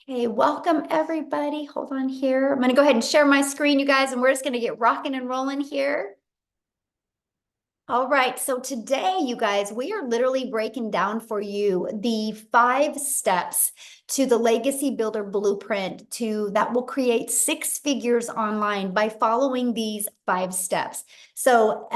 Hey, welcome everybody. Hold on here. I'm going to go ahead and share my screen, you guys, and we're just going to get rocking and rolling here. All right, so today, you guys, we are literally breaking down for you the 5 steps to the Legacy Builder Blueprint that will create 6 figures online by following these 5 steps. So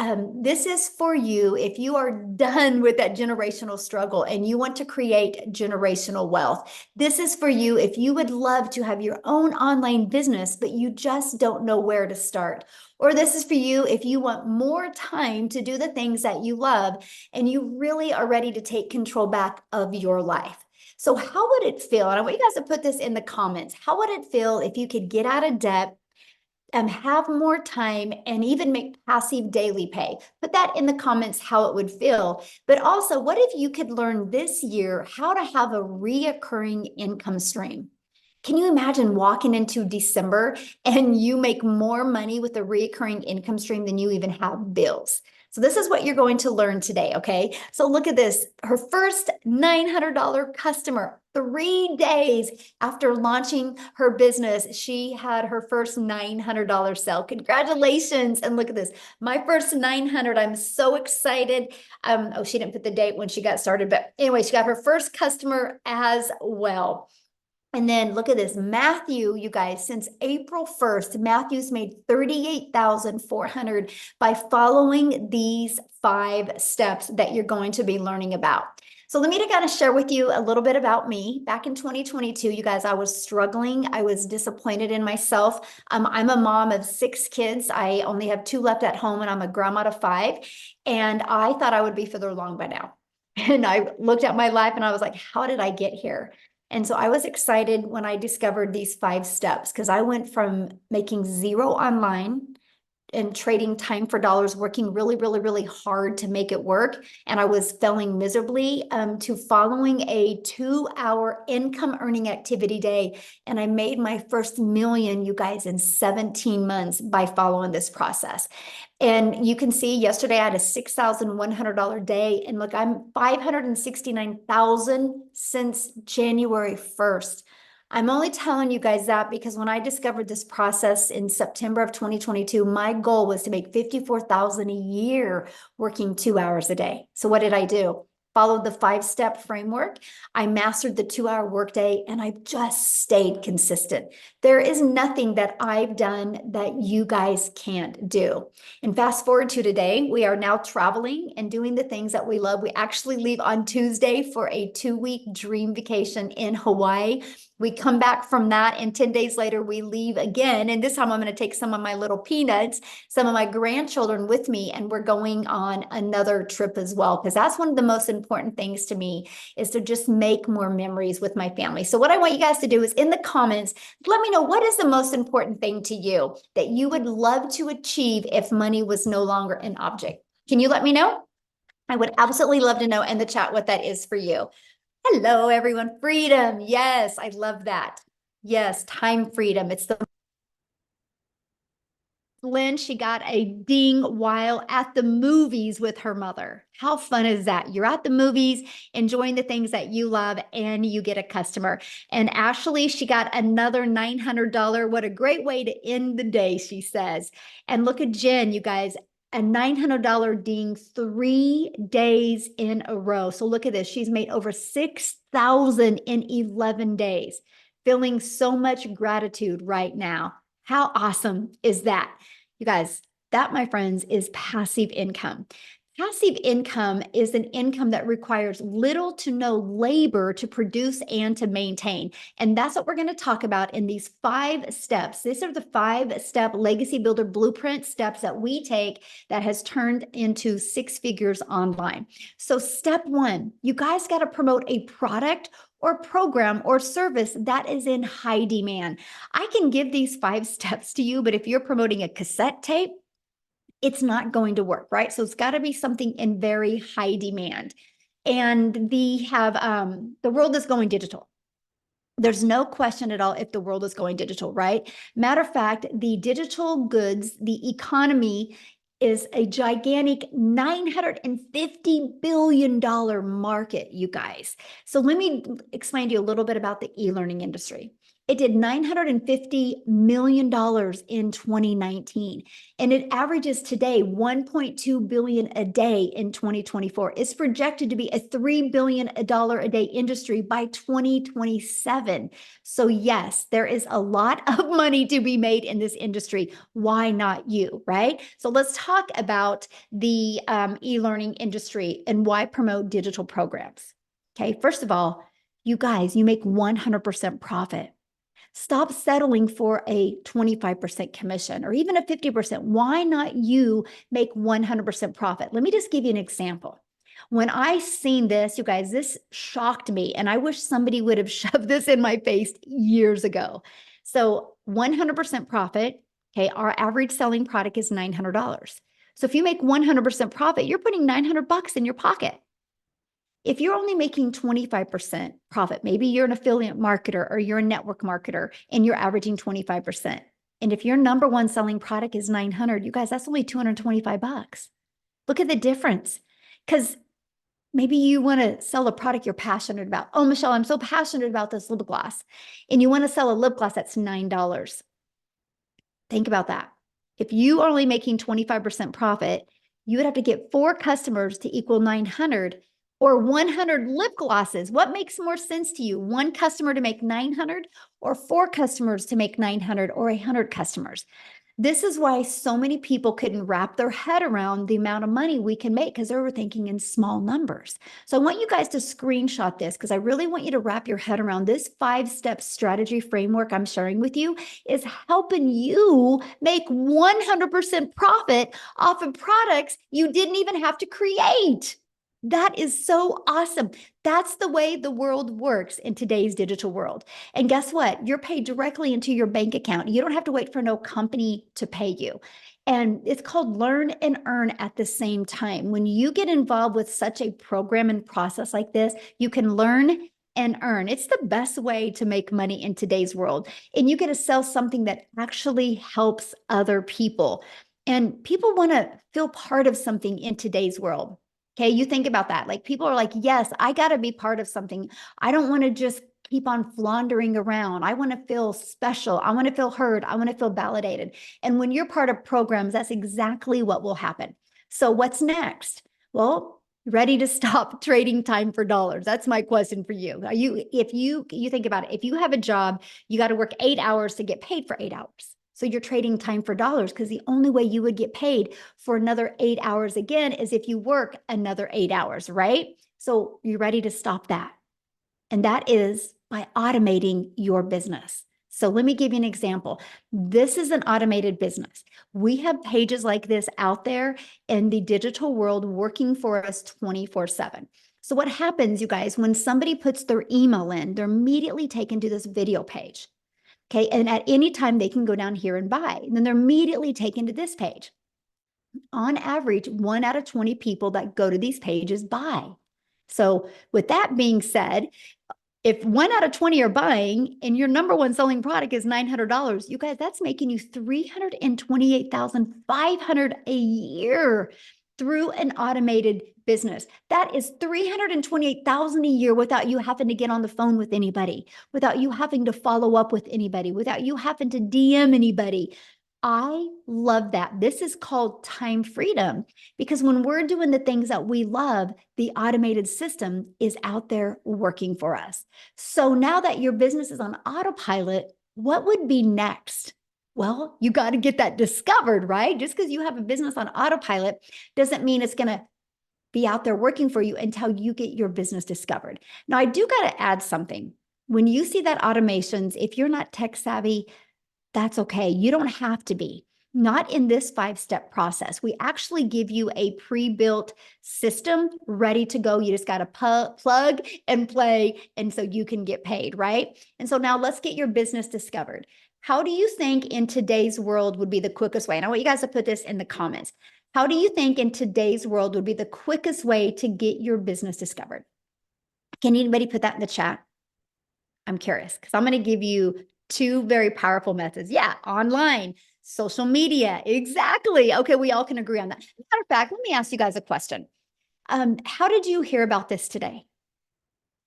this is for you if you are done with that generational struggle and you want to create generational wealth. This is for you if you would love to have your own online business, but you just don't know where to start. Or this is for you if you want more time to do the things that you love and you really are ready to take control back of your life. So how would it feel? And I want you guys to put this in the comments. How would it feel if you could get out of debt and have more time and even make passive daily pay? Put that in the comments how it would feel. But also, what if you could learn this year how to have a reoccurring income stream? Can you imagine walking into December and you make more money with a recurring income stream than you even have bills? So this is what you're going to learn today, okay? So look at this. Her first $900 customer, 3 days after launching her business, she had her first $900 sale. Congratulations. And look at this. My first 900. I'm so excited. Oh, she didn't put the date when she got started, but anyway, she got her first customer as well. And then look at this, Matthew, you guys, since April 1st, Matthew's made 38,400 by following these 5 steps that you're going to be learning about. So let me kind of share with you a little bit about me. Back in 2022, you guys, I was struggling. I was disappointed in myself. I'm a mom of 6 kids. I only have 2 left at home and I'm a grandma of 5. And I thought I would be further along by now. And I looked at my life and I was like, how did I get here? And so I was excited when I discovered these 5 steps because I went from making zero online and trading time for dollars, working really, really, really hard to make it work. And I was failing miserably to following a 2-hour income earning activity day. And I made my first million, you guys, in 17 months by following this process. And you can see yesterday I had a $6,100 day. And look, I'm 569,000 since January 1st. I'm only telling you guys that because when I discovered this process in September of 2022, my goal was to make 54,000 a year working 2 hours a day. So what did I do? Followed the 5-step framework. I mastered the 2-hour workday and I just stayed consistent. There is nothing that I've done that you guys can't do. And fast forward to today, we are now traveling and doing the things that we love. We actually leave on Tuesday for a 2-week dream vacation in Hawaii. We come back from that and 10 days later we leave again. And this time I'm going to take some of my little peanuts, some of my grandchildren with me, and we're going on another trip as well. Because that's one of the most important things to me is to just make more memories with my family. So what I want you guys to do is in the comments, let me know what is the most important thing to you that you would love to achieve if money was no longer an object. Can you let me know? I would absolutely love to know in the chat what that is for you. Hello, everyone. Freedom. Yes, I love that. Yes, time freedom. It's the Lynn, she got a ding while at the movies with her mother. How fun is that? You're at the movies, enjoying the things that you love, and you get a customer. And Ashley, she got another $900. What a great way to end the day, she says. And look at Jen, you guys, a $900 ding 3 days in a row. So look at this. She's made over 6,000 in 11 days. Feeling so much gratitude right now. How awesome is that? You guys, that, my friends, is passive income. Passive income is an income that requires little to no labor to produce and to maintain. And that's what we're going to talk about in these 5 steps. These are the 5-step Legacy Builder Blueprint steps that we take that has turned into 6 figures online. So step 1, you guys got to promote a product or program or service that is in high demand. I can give these 5 steps to you, but if you're promoting a cassette tape, it's not going to work, right? So it's got to be something in very high demand. And the world is going digital. There's no question at all if the world is going digital, right? Matter of fact, the digital goods, the economy is a gigantic $950 billion market, you guys. So let me explain to you a little bit about the e-learning industry. It did $950 million in 2019, and it averages today $1.2 billion a day in 2024. It's projected to be a $3 billion a day industry by 2027. So yes, there is a lot of money to be made in this industry. Why not you, right? So let's talk about the e-learning industry and why promote digital programs. Okay, first of all, you guys, you make 100% profit. Stop settling for a 25% commission or even a 50%. Why not you make 100% profit? Let me just give you an example. When I seen this, you guys, this shocked me, and I wish somebody would have shoved this in my face years ago. So 100% profit, okay, our average selling product is $900. So if you make 100% profit, you're putting $900 in your pocket. If you're only making 25% profit, maybe you're an affiliate marketer or you're a network marketer and you're averaging 25%. And if your number one selling product is 900, you guys, that's only 225 bucks. Look at the difference. Because maybe you want to sell a product you're passionate about. Oh, Michelle, I'm so passionate about this lip gloss. And you want to sell a lip gloss that's $9. Think about that. If you are only making 25% profit, you would have to get 4 customers to equal 900 or 100 lip glosses. What makes more sense to you? 1 customer to make 900 or 4 customers to make 900 or 100 customers? This is why so many people couldn't wrap their head around the amount of money we can make because they were thinking in small numbers. So I want you guys to screenshot this because I really want you to wrap your head around this 5-step strategy framework I'm sharing with you is helping you make 100% profit off of products you didn't even have to create. That is so awesome. That's the way the world works in today's digital world. And guess what? You're paid directly into your bank account. You don't have to wait for no company to pay you. And it's called learn and earn at the same time. When you get involved with such a program and process like this, you can learn and earn. It's the best way to make money in today's world. And you get to sell something that actually helps other people. And people want to feel part of something in today's world. Okay, you think about that. Like people are like, yes, I got to be part of something. I don't want to just keep on floundering around. I want to feel special. I want to feel heard. I want to feel validated. And when you're part of programs, that's exactly what will happen. So what's next? Well, ready to stop trading time for dollars? That's my question for you. Are you, if you think about it, if you have a job, you got to work 8 hours to get paid for 8 hours. So you're trading time for dollars because the only way you would get paid for another 8 hours again is if you work another 8 hours, right? So you're ready to stop that. And that is by automating your business. So let me give you an example. This is an automated business. We have pages like this out there in the digital world working for us 24/7. So what happens, you guys, when somebody puts their email in, they're immediately taken to this video page. Okay, and at any time they can go down here and buy. And then they're immediately taken to this page. On average, 1 out of 20 people that go to these pages buy. So with that being said, if 1 out of 20 are buying and your number one selling product is $900, you guys, that's making you $328,500 a year through an automated business. That is $328,000 a year without you having to get on the phone with anybody, without you having to follow up with anybody, without you having to DM anybody. I love that. This is called time freedom because when we're doing the things that we love, the automated system is out there working for us. So now that your business is on autopilot, what would be next? Well, you got to get that discovered, right? Just because you have a business on autopilot doesn't mean it's going to be out there working for you until you get your business discovered. Now, I do got to add something. When you see that automations, if you're not tech savvy, that's okay. You don't have to be. Not in this 5-step process. We actually give you a pre-built system ready to go. You just got to plug and play, and so you can get paid, right? And so now let's get your business discovered. How do you think in today's world would be the quickest way? And I want you guys to put this in the comments. How do you think in today's world would be the quickest way to get your business discovered? Can anybody put that in the chat? I'm curious because I'm going to give you 2 very powerful methods. Yeah, online. Social media, exactly. Okay, we all can agree on that. Matter of fact, let me ask you guys a question. How did you hear about this today?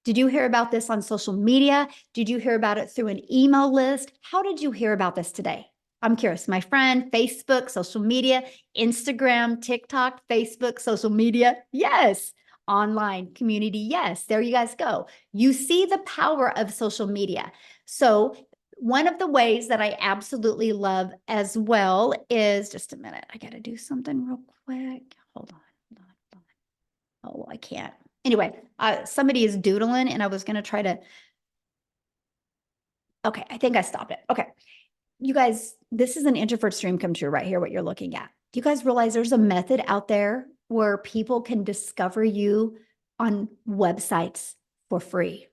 Did you hear about this on social media? Did you hear about it through an email list? How did you hear about this today? I'm curious. My friend, Facebook, social media, Instagram, TikTok, Facebook, social media. Yes. Online community. Yes. There you guys go. You see the power of social media. So one of the ways that I absolutely love as well is, just a minute, I got to do something real quick. Hold on. Oh, I can't. Anyway, somebody is doodling and I was going to try to. Okay, I think I stopped it. Okay. You guys, this is an introvert dream come true right here, what you're looking at. Do you guys realize there's a method out there where people can discover you on websites for free?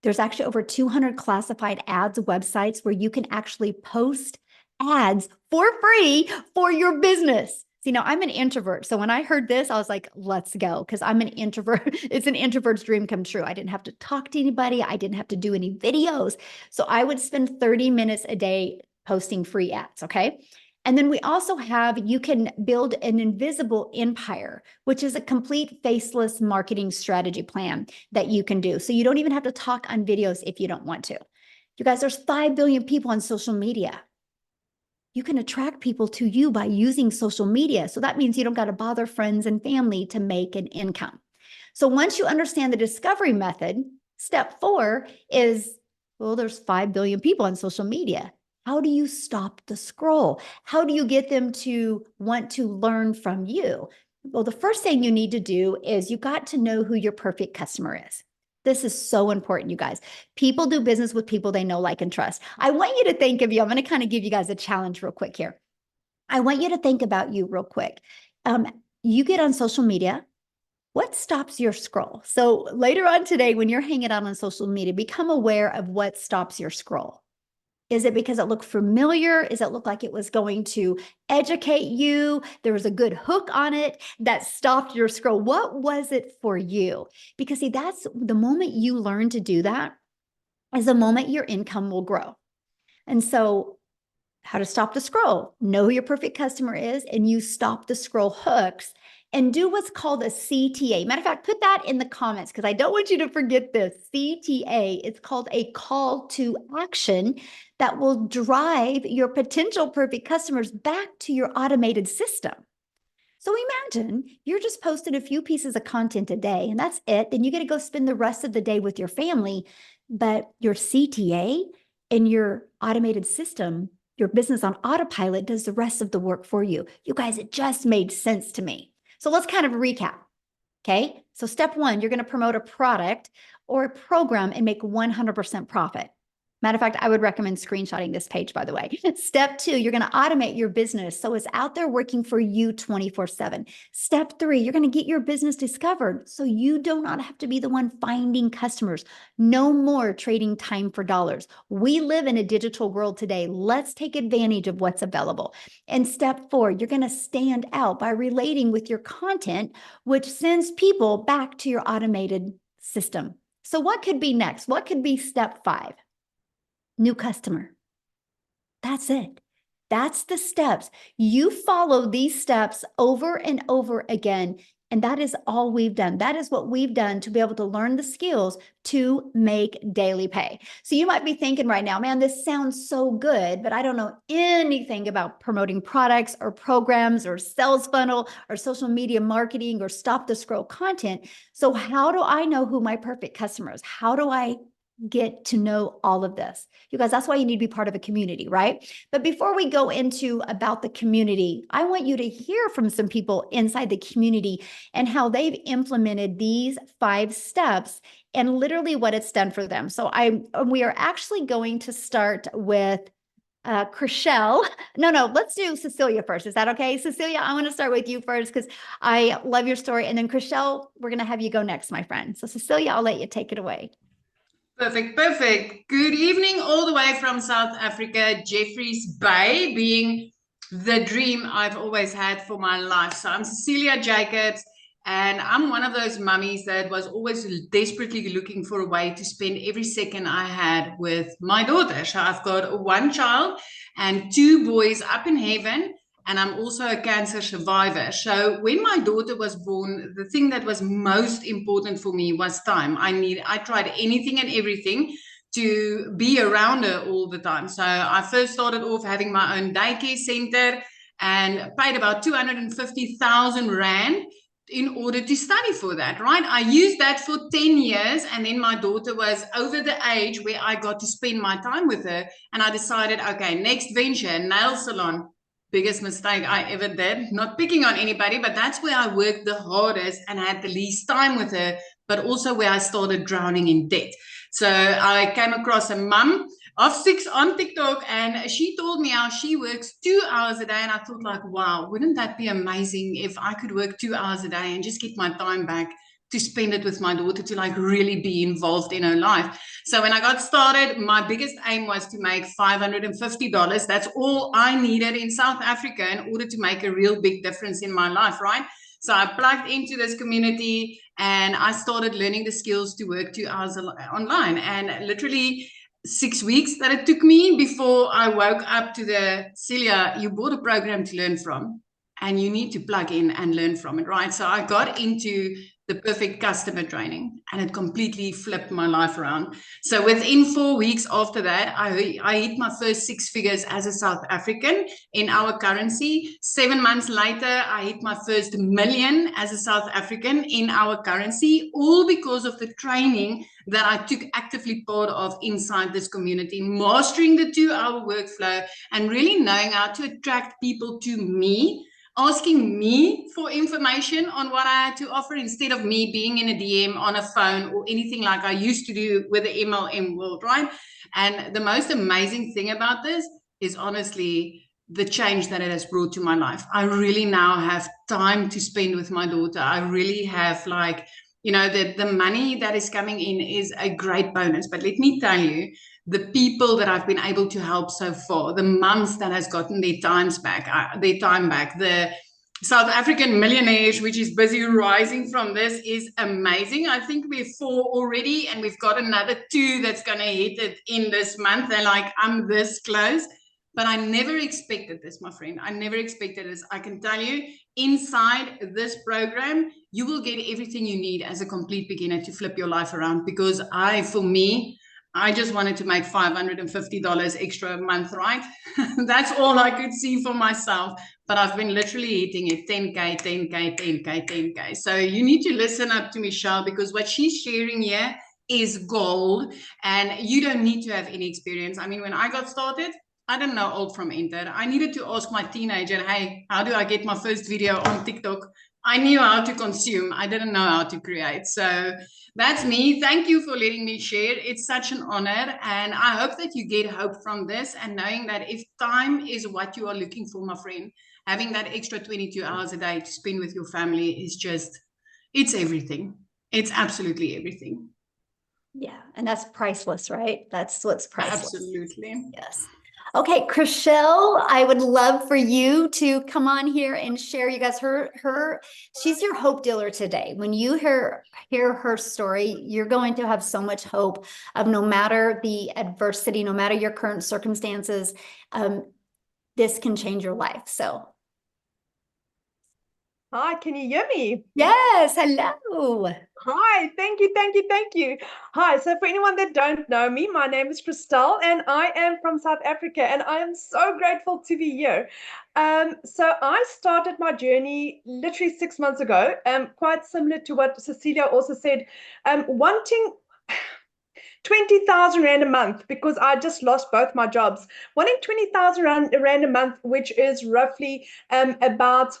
There's actually over 200 classified ads websites where you can actually post ads for free for your business. See, now I'm an introvert. So when I heard this, I was like, let's go, because I'm an introvert. It's an introvert's dream come true. I didn't have to talk to anybody. I didn't have to do any videos. So I would spend 30 minutes a day posting free ads. Okay. And then we also have, you can build an invisible empire, which is a complete faceless marketing strategy plan that you can do. So you don't even have to talk on videos if you don't want to. You guys, there's 5 billion people on social media. You can attract people to you by using social media. So that means you don't got to bother friends and family to make an income. So once you understand the discovery method, step 4 is, well, there's 5 billion people on social media. How do you stop the scroll? How do you get them to want to learn from you? Well, the first thing you need to do is you got to know who your perfect customer is. This is so important, you guys. People do business with people they know, like, and trust. I want you to think of you. I'm going to kind of give you guys a challenge real quick here. I want you to think about you real quick. You get on social media. What stops your scroll? So later on today, when you're hanging out on social media, become aware of what stops your scroll. Is it because it looked familiar? Is it look like it was going to educate you? There was a good hook on it that stopped your scroll. What was it for you? Because see, that's the moment you learn to do that is the moment your income will grow. And so how to stop the scroll, know who your perfect customer is, and you stop the scroll hooks and do what's called a CTA. Matter of fact, put that in the comments because I don't want you to forget this. CTA, it's called a call to action that will drive your potential perfect customers back to your automated system. So imagine you're just posting a few pieces of content a day and that's it. Then you get to go spend the rest of the day with your family, but your CTA and your automated system, your business on autopilot, does the rest of the work for you. You guys, it just made sense to me. So let's kind of recap. Okay. So step 1, you're going to promote a product or a program and make 100% profit. Matter of fact, I would recommend screenshotting this page, by the way. Step 2, you're going to automate your business so it's out there working for you 24/7. Step 3, you're going to get your business discovered so you do not have to be the one finding customers. No more trading time for dollars. We live in a digital world today. Let's take advantage of what's available. And step 4, you're going to stand out by relating with your content, which sends people back to your automated system. So what could be next? What could be step 5? New customer. That's it. That's the steps. You follow these steps over and over again. And that is all we've done. That is what we've done to be able to learn the skills to make daily pay. So you might be thinking right now, man, this sounds so good, but I don't know anything about promoting products or programs or sales funnel or social media marketing or stop the scroll content. So how do I know who my perfect customer is? How do I get to know all of this? You guys, that's why you need to be part of a community, right? But before we go into about the community, I want you to hear from some people inside the community and how they've implemented these 5 steps and literally what it's done for them. So we are actually going to start with Chriselle. No, let's do Cecilia first. Is that okay? Cecilia, I want to start with you first because I love your story. And then Chriselle, we're going to have you go next, my friend. So Cecilia, I'll let you take it away. Perfect. Good evening, all the way from South Africa, Jeffreys Bay, being the dream I've always had for my life. So I'm Cecilia Jacobs, And I'm one of those mummies that was always desperately looking for a way to spend every second I had with my daughter. So I've got one child and two boys up in heaven. And I'm also a cancer survivor. So when my daughter was born, the thing that was most important for me was time. I tried anything and everything to be around her all the time. So I first started off having my own daycare center and paid about 250,000 Rand in order to study for that, right? I used that for 10 years, and then my daughter was over the age where I got to spend my time with her, and I decided, okay, next venture, nail salon. Biggest mistake I ever did, not picking on anybody, but that's where I worked the hardest and had the least time with her, but also where I started drowning in debt. So I came across a mum of 6 on TikTok, and she told me how she works 2 hours a day. And I thought, like, wow, wouldn't that be amazing if I could work 2 hours a day and just get my time back to spend it with my daughter, to like really be involved in her life. So when I got started, my biggest aim was to make $550. That's all I needed in South Africa in order to make a real big difference in my life, right? So I plugged into this community and I started learning the skills to work 2 hours online. And literally 6 weeks that it took me before I woke up to the, Celia, you bought a program to learn from and you need to plug in and learn from it, right? So I got into the perfect customer training, and it completely flipped my life around. So within 4 weeks after that, I hit my first 6 figures as a South African in our currency. 7 months later, I hit my first million as a South African in our currency, all because of the training that I took actively part of inside this community, mastering the 2-hour workflow and really knowing how to attract people to me, asking me for information on what I had to offer instead of me being in a DM on a phone or anything like I used to do with the MLM world, right? And the most amazing thing about this is honestly the change that it has brought to my life. I really now have time to spend with my daughter. I really have, like, you know, the money that is coming in is a great bonus. But let me tell you, the people that I've been able to help so far, the mums that has gotten their time back, the South African millionaires, which is busy rising from this, is amazing. I think we're 4 already, and we've got another 2 that's going to hit it in this month. They're like, I'm this close. But I never expected this, my friend. I never expected this. I can tell you, inside this program, you will get everything you need as a complete beginner to flip your life around. Because for me, I just wanted to make $550 extra a month, right? That's all I could see for myself. But I've been literally hitting it 10K, 10K, 10K, 10K. So you need to listen up to Michelle, because what she's sharing here is gold. And you don't need to have any experience. I mean, when I got started, I didn't know alt from enter. I needed to ask my teenager, hey, how do I get my first video on TikTok? I knew how to consume. I didn't know how to create. So that's me. Thank you for letting me share. It's such an honor. And I hope that you get hope from this, and knowing that if time is what you are looking for, my friend, having that extra 22 hours a day to spend with your family is just, it's everything. It's absolutely everything. Yeah. And that's priceless, right? That's what's priceless. Absolutely. Yes. Okay, Chriselle, I would love for you to come on here and share. You guys, she's your hope dealer today. When you hear her story, you're going to have so much hope of, no matter the adversity, no matter your current circumstances, this can change your life. So. Hi, can you hear me? Yes, hello. Hi, thank you, thank you, thank you. Hi, so for anyone that don't know me, my name is Christelle and I am from South Africa, and I am so grateful to be here. So I started my journey literally 6 months ago, quite similar to what Cecilia also said, wanting 20,000 Rand a month, because I just lost both my jobs. Wanting 20,000 Rand a month, which is roughly about,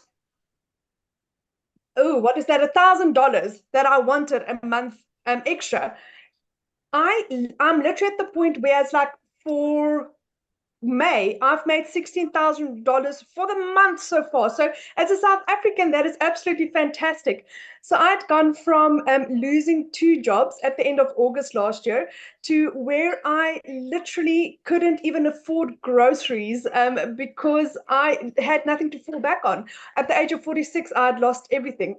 oh, what is that? $1,000 that I wanted a month extra. I'm literally at the point where it's like, for May, I've made $16,000 for the month so far. So as a South African, that is absolutely fantastic. So I'd gone from losing 2 jobs at the end of August last year to where I literally couldn't even afford groceries because I had nothing to fall back on. At the age of 46, I had lost everything.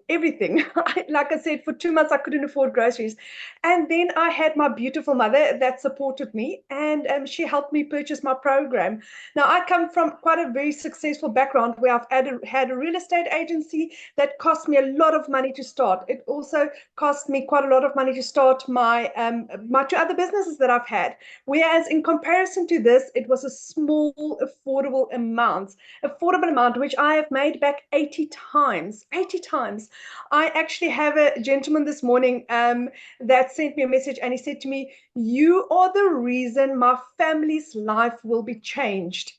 Like I said, for 2 months, I couldn't afford groceries. And then I had my beautiful mother that supported me, and she helped me purchase my program. Now, I come from quite a very successful background where I've had a real estate agency that cost me a lot of money to start. It also cost me quite a lot of money to start my two other businesses that I've had. Whereas in comparison to this, it was a small, affordable amount, which I have made back 80 times. 80 times. I actually have a gentleman this morning that sent me a message, and he said to me, "You are the reason my family's life will be changed."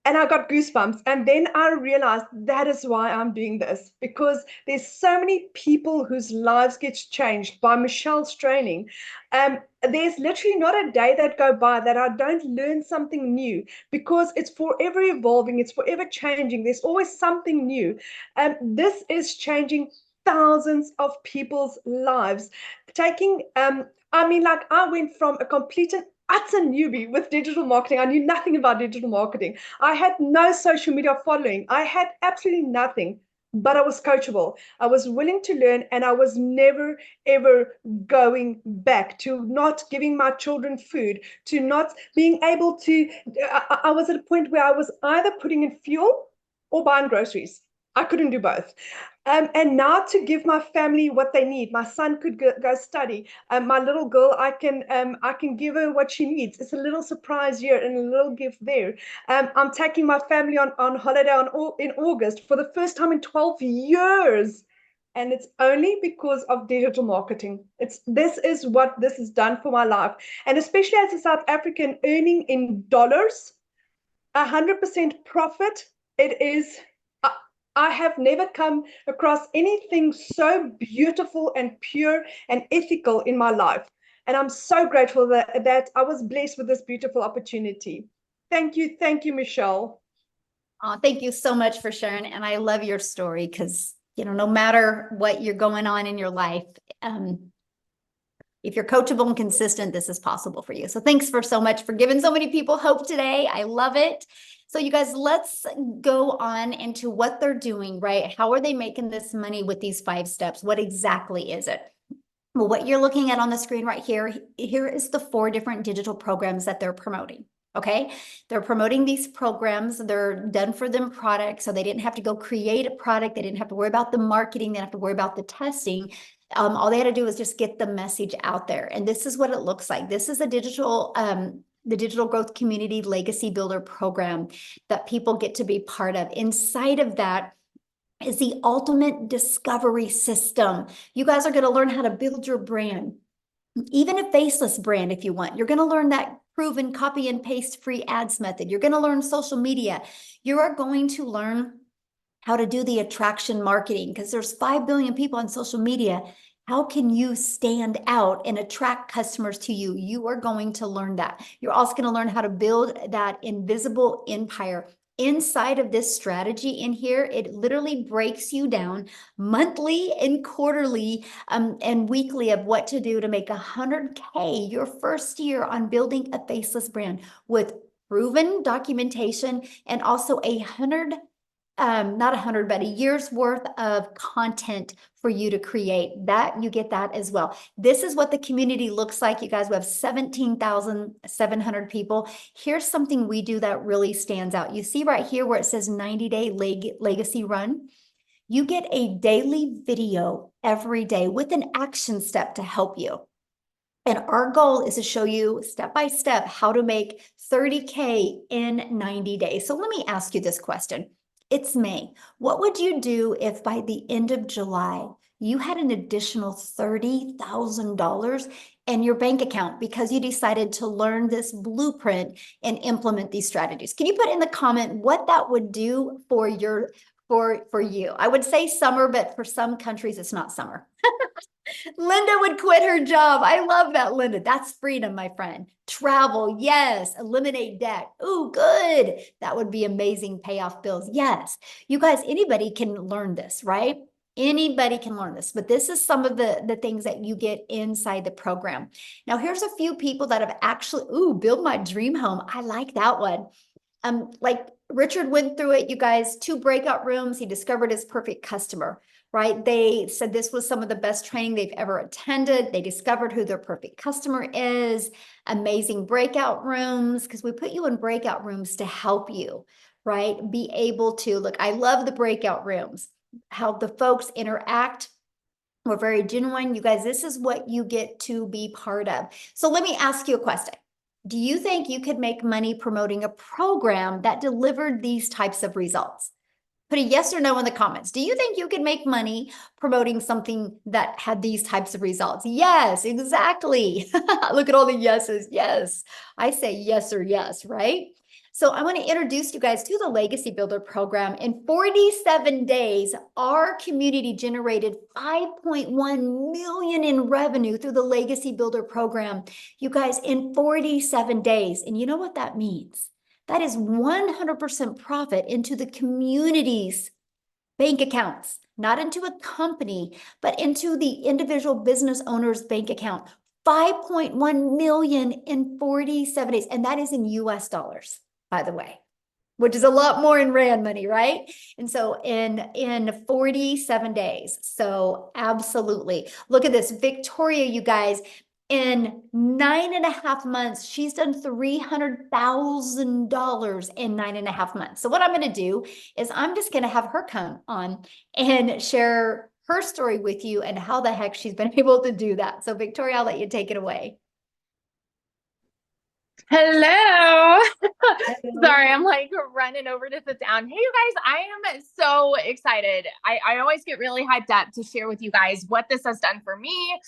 And I got goosebumps. And then I realized that is why I'm doing this, because there's so many people whose lives get changed by Michelle's training. There's literally not a day that go by that I don't learn something new, because it's forever evolving. It's forever changing. There's always something new. This is changing thousands of people's lives. I went from a complete and utter newbie with digital marketing. I knew nothing about digital marketing. I had no social media following. I had absolutely nothing, but I was coachable. I was willing to learn, and I was never, ever going back to not giving my children food, to not being able to. I was at a point where I was either putting in fuel or buying groceries. I couldn't do both. And now to give my family what they need. My son could go study. My little girl, I can give her what she needs. It's a little surprise here and a little gift there. I'm taking my family on holiday in August for the first time in 12 years. And it's only because of digital marketing. This is what this has done for my life. And especially as a South African earning in dollars, 100% profit, it is. I have never come across anything so beautiful and pure and ethical in my life. And I'm so grateful that I was blessed with this beautiful opportunity. Thank you, Michelle. Thank you so much for sharing. And I love your story, because, no matter what you're going on in your life, if you're coachable and consistent, this is possible for you. So thanks so much for giving so many people hope today. I love it. So you guys, let's go on into what they're doing, right? How are they making this money with these 5 steps? What exactly is it? Well, what you're looking at on the screen right here is the 4 different digital programs that they're promoting. Okay, they're promoting these programs. They're done for them products, so they didn't have to go create a product. They didn't have to worry about the marketing. They didn't have to worry about the testing. All they had to do was just get the message out there. And this is what it looks like. This is a digital, the Digital Growth Community Legacy Builder program that people get to be part of. Inside of that is the ultimate discovery system. You guys are going to learn how to build your brand, even a faceless brand if you want. You're going to learn that proven copy and paste free ads method. You're going to learn social media. You are going to learn how to do the attraction marketing, because there's 5 billion people on social media. How can you stand out and attract customers to you? You are going to learn that. You're also going to learn how to build that invisible empire. Inside of this strategy in here, it literally breaks you down monthly and quarterly and weekly of what to do to make 100K your first year on building a faceless brand with proven documentation, and also not 100, but a year's worth of content for you to create. That you get that as well. This is what the community looks like. You guys, we have 17,700 people. Here's something we do that really stands out. You see right here where it says 90-day legacy run. You get a daily video every day with an action step to help you. And our goal is to show you step by step how to make 30K in 90 days. So let me ask you this question. It's May. What would you do if by the end of July, you had an additional $30,000 in your bank account because you decided to learn this blueprint and implement these strategies? Can you put in the comment what that would do for you? I would say summer, but for some countries, it's not summer. Linda would quit her job. I love that, Linda. That's freedom, my friend. Travel, yes. Eliminate debt. Ooh, good. That would be amazing. Pay off bills. Yes. You guys, anybody can learn this, right? Anybody can learn this, but this is some of the things that you get inside the program. Now, here's a few people that have actually, build my dream home. I like that one. Like Richard went through it, you guys, 2 breakout rooms. He discovered his perfect customer, right? They said this was some of the best training they've ever attended. They discovered who their perfect customer is. Amazing breakout rooms, because we put you in breakout rooms to help you, right? Be able to, look, I love the breakout rooms, how the folks interact. We're very genuine. You guys, this is what you get to be part of. So let me ask you a question. Do you think you could make money promoting a program that delivered these types of results? Put a yes or no in the comments. Do you think you could make money promoting something that had these types of results? Yes, exactly. Look at all the yeses. Yes, I say yes or yes, right? So I want to introduce you guys to the Legacy Builder program. In 47 days, our community generated 5.1 million in revenue through the Legacy Builder program. You guys, in 47 days. And you know what that means? That is 100% profit into the community's bank accounts, not into a company, but into the individual business owner's bank account. 5.1 million in 47 days. And that is in US dollars, by the way, which is a lot more in Rand money, right? And so in 47 days. So absolutely. Look at this. Victoria, you guys, in 9.5 months, she's done $300,000 in 9.5 months. So what I'm going to do is I'm just going to have her come on and share her story with you and how the heck she's been able to do that. So Victoria, I'll let you take it away. Hello. Sorry, I'm like running over to sit down. Hey, you guys, I am so excited. I always get really hyped up to share with you guys what this has done for me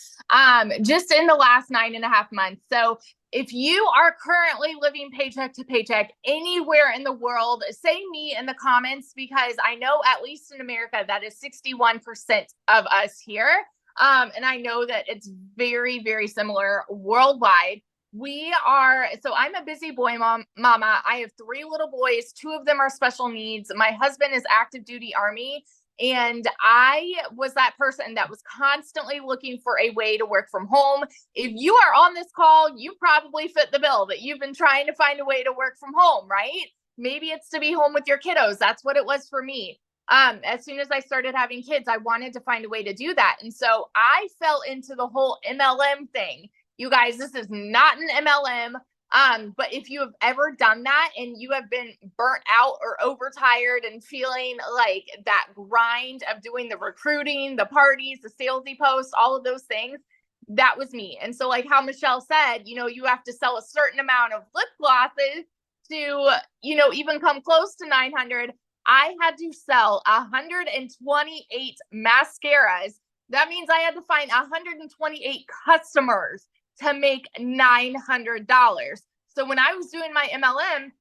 just in the last 9.5 months. So if you are currently living paycheck to paycheck anywhere in the world, say me in the comments, because I know at least in America, that is 61% of us here. And I know that it's very, very similar worldwide. So I'm a busy boy mama. I have 3 little boys. 2 of them are special needs. My husband is active duty Army. And I was that person that was constantly looking for a way to work from home. If you are on this call, you probably fit the bill that you've been trying to find a way to work from home, right? Maybe it's to be home with your kiddos. That's what it was for me. As soon as I started having kids, I wanted to find a way to do that. And so I fell into the whole MLM thing. You guys, this is not an MLM. But if you have ever done that and you have been burnt out or overtired and feeling like that grind of doing the recruiting, the parties, the salesy posts, all of those things, that was me. And so like how Michelle said, you have to sell a certain amount of lip glosses to, even come close to 900. I had to sell 128 mascaras. That means I had to find 128 customers to make $900. So when I was doing my MLM,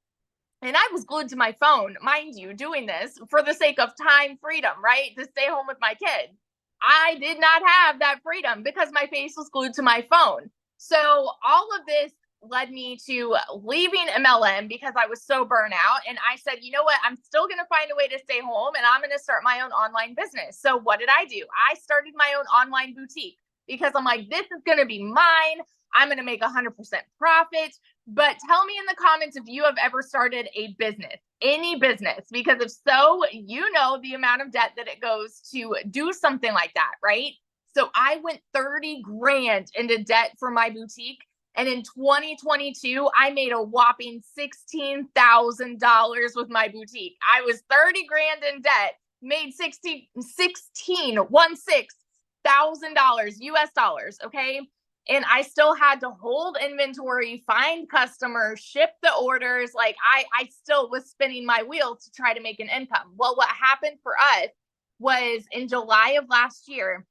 and I was glued to my phone, mind you, doing this for the sake of time freedom, right? To stay home with my kids. I did not have that freedom because my face was glued to my phone. So all of this led me to leaving MLM because I was so burnt out. And I said, you know what? I'm still going to find a way to stay home and I'm going to start my own online business. So what did I do? I started my own online boutique. Because I'm like, this is going to be mine. I'm going to make 100% profit. But tell me in the comments if you have ever started a business, any business, because if so, you know the amount of debt that it goes to do something like that, right? So I went 30 grand into debt for my boutique. And in 2022, I made a whopping $16,000 with my boutique. I was 30 grand in debt, made $16,000 US dollars. Okay. And I still had to hold inventory, find customers, ship the orders. Like I still was spinning my wheels to try to make an income. Well, what happened for us was in July of last year,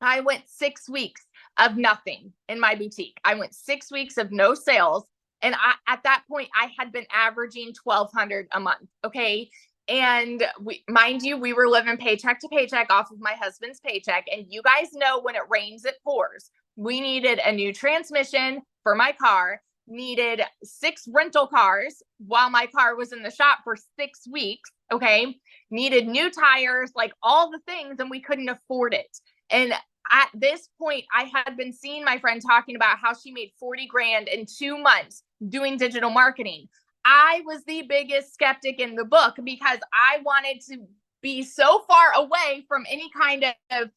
I went 6 weeks of nothing in my boutique. I went 6 weeks of no sales. And at that point, I had been averaging $1,200 a month. Okay. And mind you, we were living paycheck to paycheck off of my husband's paycheck. And you guys know when it rains, it pours. We needed a new transmission for my car. needed 6 rental cars while my car was in the shop for 6 weeks. Okay. Needed new tires, like all the things, and we couldn't afford it. And at this point, I had been seeing my friend talking about how she made 40 grand in 2 months doing digital marketing. I was the biggest skeptic in the book because I wanted to be so far away from any kind of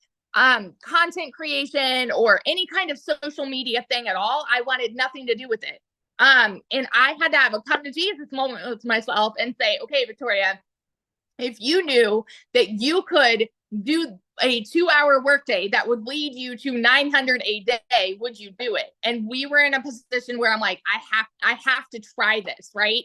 content creation or any kind of social media thing at all. I wanted nothing to do with it. And I had to have a come to Jesus moment with myself and say, okay, Victoria, if you knew that you could do a 2-hour workday that would lead you to 900 a day, would you do it? And we were in a position where I'm like, I have to try this, right?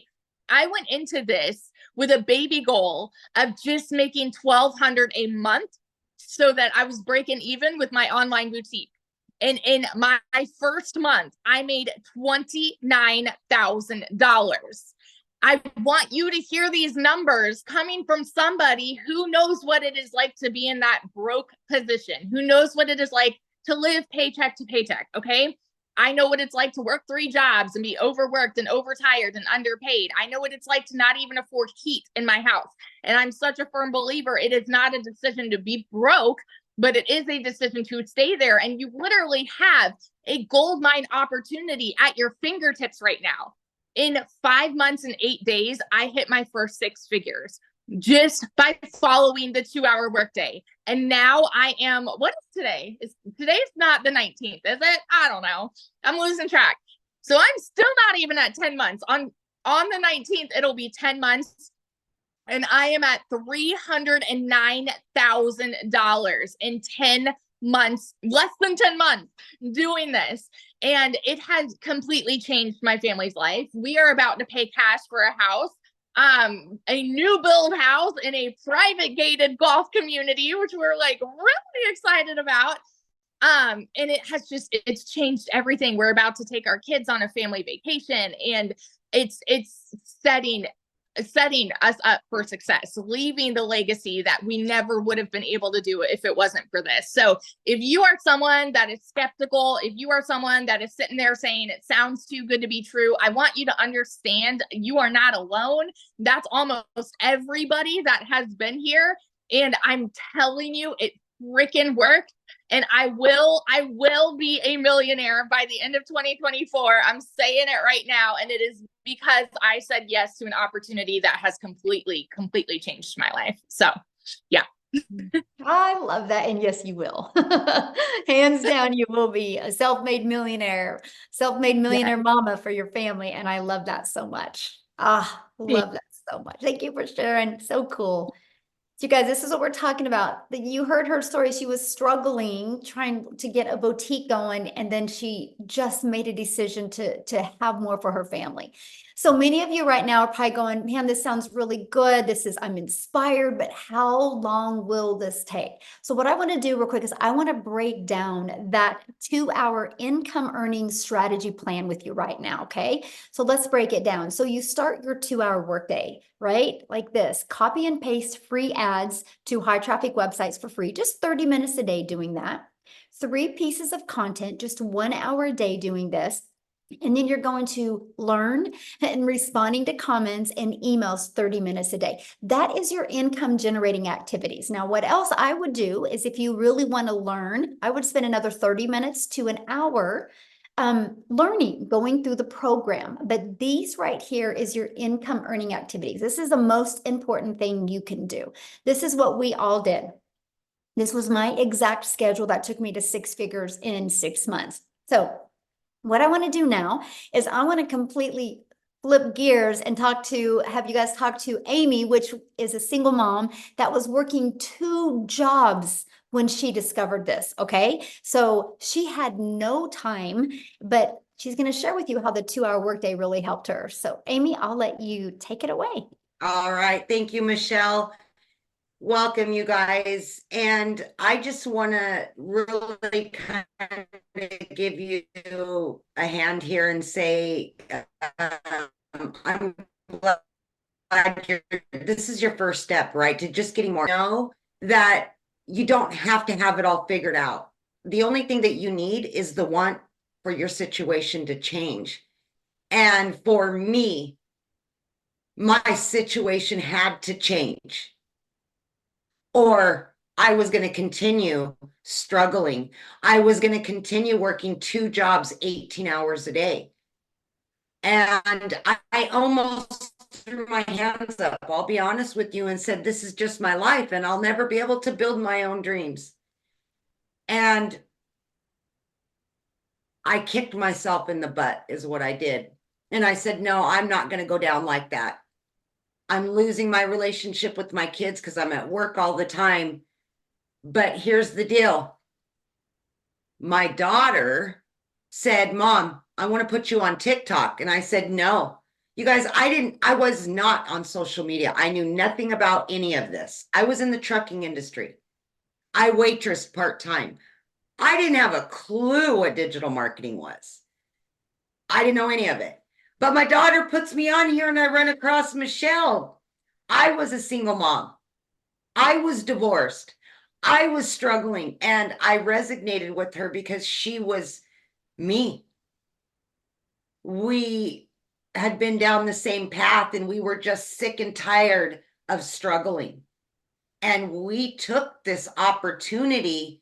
I went into this with a baby goal of just making $1,200 a month so that I was breaking even with my online boutique. And in my first month, I made $29,000. I want you to hear these numbers coming from somebody who knows what it is like to be in that broke position, who knows what it is like to live paycheck to paycheck. Okay. I know what it's like to work 3 jobs and be overworked and overtired and underpaid. I know what it's like to not even afford heat in my house. And I'm such a firm believer. It is not a decision to be broke, but it is a decision to stay there. And you literally have a gold mine opportunity at your fingertips right now. In 5 months and 8 days, I hit my first 6 figures just by following the 2-hour workday. And now I am, what is today? Today's not the 19th, is it? I don't know. I'm losing track. So I'm still not even at 10 months. On the 19th, it'll be 10 months. And I am at $309,000 in 10 months, less than 10 months doing this. And it has completely changed my family's life. We are about to pay cash for a house, a new build house in a private gated golf community, which we're like really excited about. And it's changed everything. We're about to take our kids on a family vacation, and it's setting us up for success, leaving the legacy that we never would have been able to do if it wasn't for this. So if you are someone that is skeptical, if you are someone that is sitting there saying it sounds too good to be true, I want you to understand you are not alone. That's almost everybody that has been here. And I'm telling you, it freaking worked. And I will be a millionaire by the end of 2024. I'm saying it right now. And it is because I said yes to an opportunity that has completely changed my life. So, yeah. I love that. And yes, you will. Hands down, you will be a self-made millionaire mama for your family. And I love that so much. Love that so much. Thank you for sharing. So cool. So you guys, this is what we're talking about. You heard her story. She was struggling, trying to get a boutique going, and then she just made a decision to have more for her family. So many of you right now are probably going, man, this sounds really good. I'm inspired, but how long will this take? So what I want to do real quick is I want to break down that 2-hour income earning strategy plan with you right now. Okay. So let's break it down. So you start your 2-hour workday, right? Like this, copy and paste free ads to high traffic websites for free, just 30 minutes a day doing that. 3 pieces of content, just 1 hour a day doing this. And then you're going to learn and responding to comments and emails 30 minutes a day. That is your income generating activities. Now, what else I would do is if you really want to learn, I would spend another 30 minutes to an hour learning, going through the program. But these right here is your income earning activities. This is the most important thing you can do. This is what we all did. This was my exact schedule that took me to 6 figures in 6 months. So what I want to do now is I want to completely flip gears and have you guys talk to Amy, which is a single mom that was working 2 jobs when she discovered this. Okay. So she had no time, but she's going to share with you how the 2-hour workday really helped her. So Amy, I'll let you take it away. All right. Thank you, Michelle. Welcome, you guys. And I just want to really kind of give you a hand here and say, I'm glad this is your first step, right? To just getting more. Know that you don't have to have it all figured out. The only thing that you need is the want for your situation to change. And for me, my situation had to change, or I was going to continue struggling. I was going to continue working 2 jobs, 18 hours a day. And I almost threw my hands up, I'll be honest with you, and said, this is just my life and I'll never be able to build my own dreams. And I kicked myself in the butt is what I did. And I said, no, I'm not going to go down like that. I'm losing my relationship with my kids because I'm at work all the time. But here's the deal. My daughter said, Mom, I want to put you on TikTok. And I said, no. You guys, I was not on social media. I knew nothing about any of this. I was in the trucking industry. I waitressed part-time. I didn't have a clue what digital marketing was. I didn't know any of it. But my daughter puts me on here and I run across Michelle. I was a single mom. I was divorced. I was struggling, and I resonated with her because she was me. We had been down the same path and we were just sick and tired of struggling. And we took this opportunity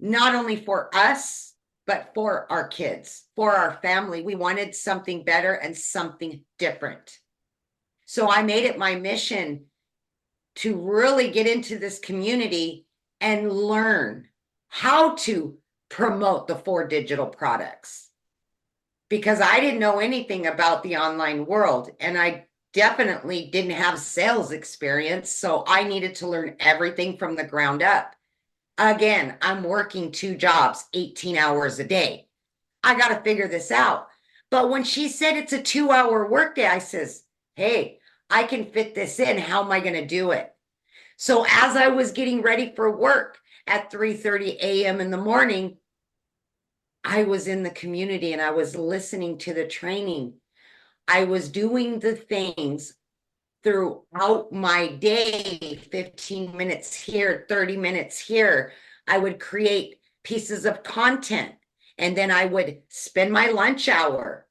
not only for us, but for our kids, for our family. We wanted something better and something different. So I made it my mission to really get into this community and learn how to promote the 4 digital products, because I didn't know anything about the online world and I definitely didn't have sales experience. So I needed to learn everything from the ground up. Again, I'm working 2 jobs, 18 hours a day. I got to figure this out. But when she said it's a 2-hour workday, I says, hey, I can fit this in. How am I going to do it? So as I was getting ready for work at 3:30 a.m. in the morning, I was in the community and I was listening to the training. I was doing the things throughout my day, 15 minutes here, 30 minutes here. I would create pieces of content, and then I would spend my lunch hour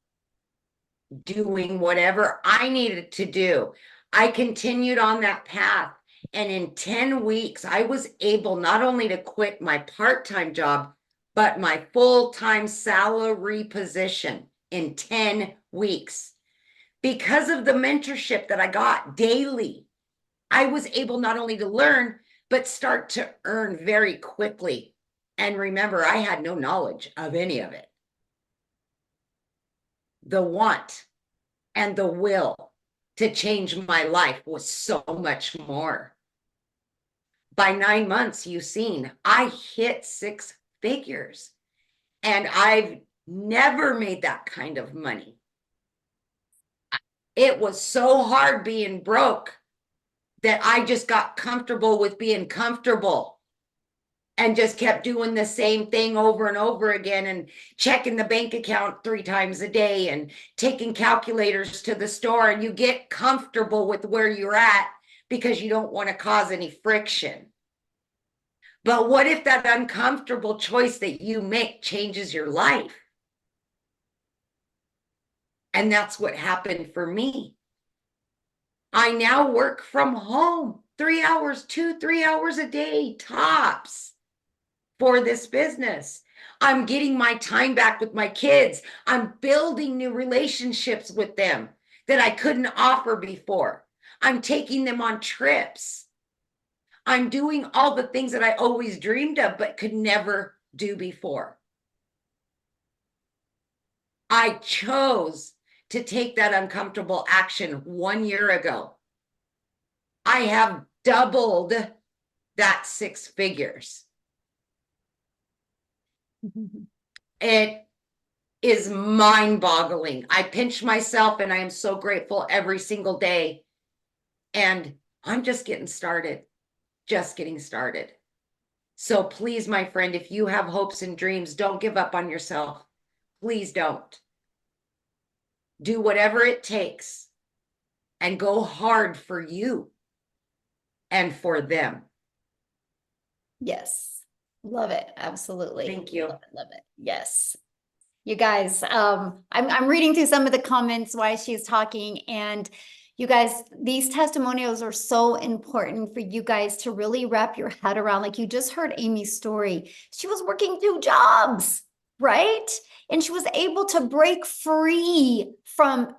doing whatever I needed to do. I continued on that path. And in 10 weeks, I was able not only to quit my part-time job, but my full-time salary position in 10 weeks. Because of the mentorship that I got daily, I was able not only to learn, but start to earn very quickly. And remember, I had no knowledge of any of it. The want and the will to change my life was so much more. By 9 months, you've seen, I hit 6 figures. And I've never made that kind of money. It was so hard being broke that I just got comfortable with being comfortable and just kept doing the same thing over and over again, and checking the bank account 3 times a day and taking calculators to the store. And you get comfortable with where you're at because you don't want to cause any friction. But what if that uncomfortable choice that you make changes your life? And that's what happened for me. I now work from home 3 hours, 2-3 hours a day tops for this business. I'm getting my time back with my kids. I'm building new relationships with them that I couldn't offer before. I'm taking them on trips. I'm doing all the things that I always dreamed of, but could never do before. I chose to take that uncomfortable action 1 year ago. I have doubled that 6 figures. It is mind-boggling. I pinch myself and I am so grateful every single day. And I'm just getting started. Just getting started. So please, my friend, if you have hopes and dreams, don't give up on yourself. Please don't. Do whatever it takes and go hard for you and for them. Yes. Love it. Absolutely. Thank you. Love it. Love it. Yes. You guys, I'm reading through some of the comments while she's talking, and you guys, these testimonials are so important for you guys to really wrap your head around. Like you just heard Amy's story. She was working 2 jobs, right? And she was able to break free from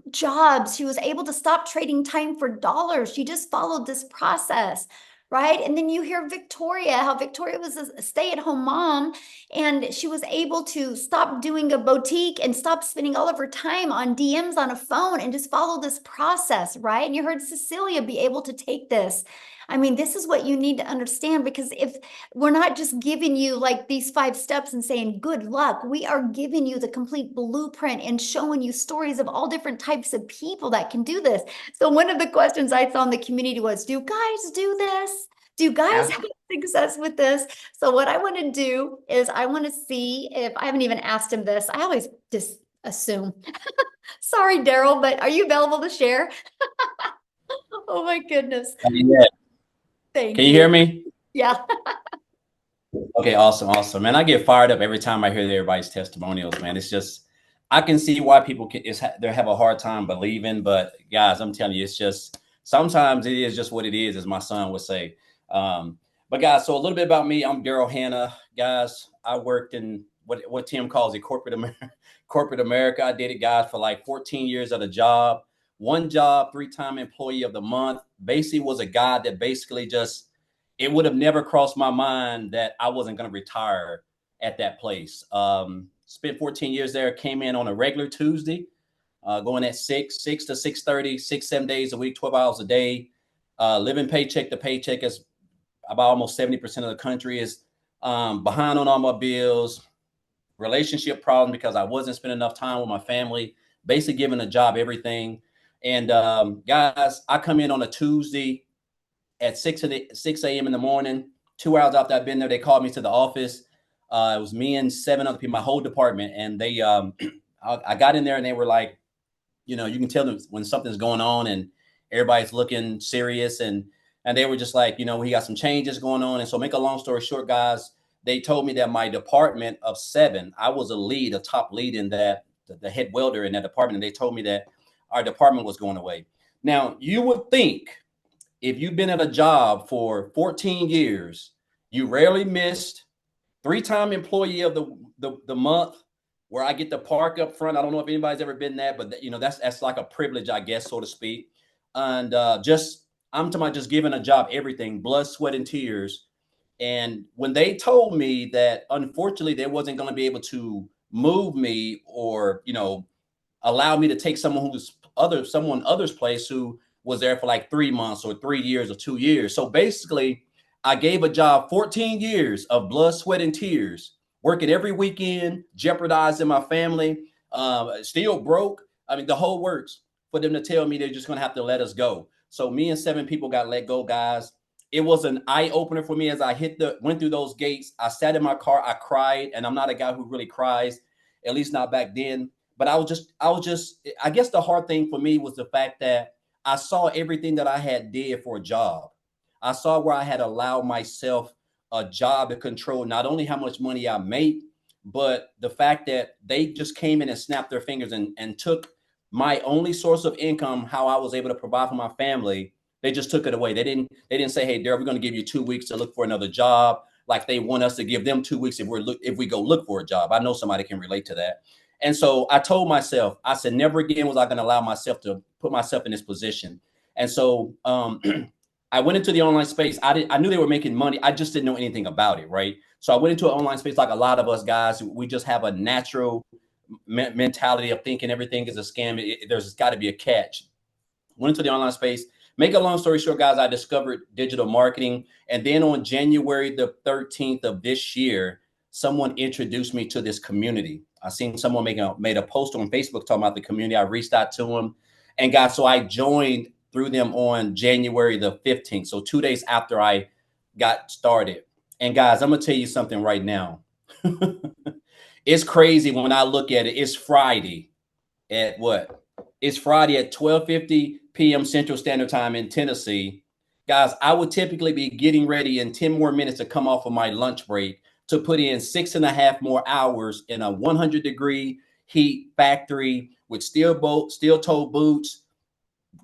jobs. She was able to stop trading time for dollars. She just followed this process, right? And then you hear Victoria, how Victoria was a stay-at-home mom, and she was able to stop doing a boutique and stop spending all of her time on DMs on a phone and just follow this process, right? And you heard Cecilia be able to take this. I mean, this is what you need to understand, because if we're not just giving you like these 5 steps and saying good luck, we are giving you the complete blueprint and showing you stories of all different types of people that can do this. So one of the questions I saw in the community was, do guys do this? Do you guys have success with this? So what I want to do is I want to see if I haven't even asked him this. I always just assume. Sorry, Daryl, but are you available to share? Oh my goodness. Yeah. Thank Can you hear me? Yeah. Okay, awesome, awesome. Man, I get fired up every time I hear everybody's testimonials, man. It's just, I can see why people they have a hard time believing, but guys, I'm telling you, it's just, sometimes it is just what it is, as my son would say. But guys, so a little bit about me. I'm Daryl Hannah. Guys, I worked in what Tim calls it, corporate America. I did it, guys, for like 14 years at a job. One job, 3-time employee of the month. Basically was a guy that basically just, it would have never crossed my mind that I wasn't going to retire at that place. Spent 14 years there, came in on a regular Tuesday, going at 6 to 6:30, 6-7 days a week, 12 hours a day, living paycheck to paycheck. As about almost 70% of the country is behind on all my bills, relationship problems because I wasn't spending enough time with my family, basically giving a job everything. And guys, I come in on a Tuesday at 6 a.m. in the morning. 2 hours after I've been there, they called me to the office. It was me and 7 other people, my whole department. And they, I got in there and they were like, you know, you can tell them when something's going on and everybody's looking serious. And they were just like, you know, we got some changes going on. And so make a long story short, guys, they told me that my department of 7, I was a top lead in that, the head welder in that department. And they told me that our department was going away. Now, you would think if you've been at a job for 14 years, you rarely missed 3-time employee of the month, where I get to park up front. I don't know if anybody's ever been that, but you know, that's like a privilege, I guess, so to speak. And I'm talking about just giving a job, everything, blood, sweat, and tears. And when they told me that, unfortunately, they wasn't going to be able to move me or, you know, allow me to take someone other's place who was there for like 3 months or 3 years or 2 years. So basically, I gave a job 14 years of blood, sweat, and tears, working every weekend, jeopardizing my family, still broke. I mean, the whole works, for them to tell me they're just going to have to let us go. So me and 7 people got let go, guys. It was an eye opener for me as I went through those gates. I sat in my car, I cried, and I'm not a guy who really cries, at least not back then. But I guess the hard thing for me was the fact that I saw everything that I had did for a job. I saw where I had allowed myself a job to control not only how much money I made, but the fact that they just came in and snapped their fingers and took my only source of income, how I was able to provide for my family. They just took it away. They didn't say, hey, Daryl, we're going to give you 2 weeks to look for another job. Like they want us to give them 2 weeks if we go look for a job. I know somebody can relate to that. And so I told myself, I said, never again was I going to allow myself to put myself in this position. And so I went into the online space. I knew they were making money. I just didn't know anything about it, right? So I went into an online space like a lot of us guys. We just have a natural mentality of thinking everything is a scam. There's got to be a catch. Went into the online space. Make a long story short, guys, I discovered digital marketing. And then on January the 13th of this year, someone introduced me to this community. I seen someone made a post on Facebook talking about the community. I reached out to them. And guys, so I joined through them on January the 15th. So 2 days after I got started. And guys, I'm going to tell you something right now. It's crazy when I look at it. It's Friday at what? It's Friday at 12:50 p.m. Central Standard Time in Tennessee. Guys, I would typically be getting ready in 10 more minutes to come off of my lunch break to put in 6.5 more hours in a 100-degree heat factory with steel-toe boots,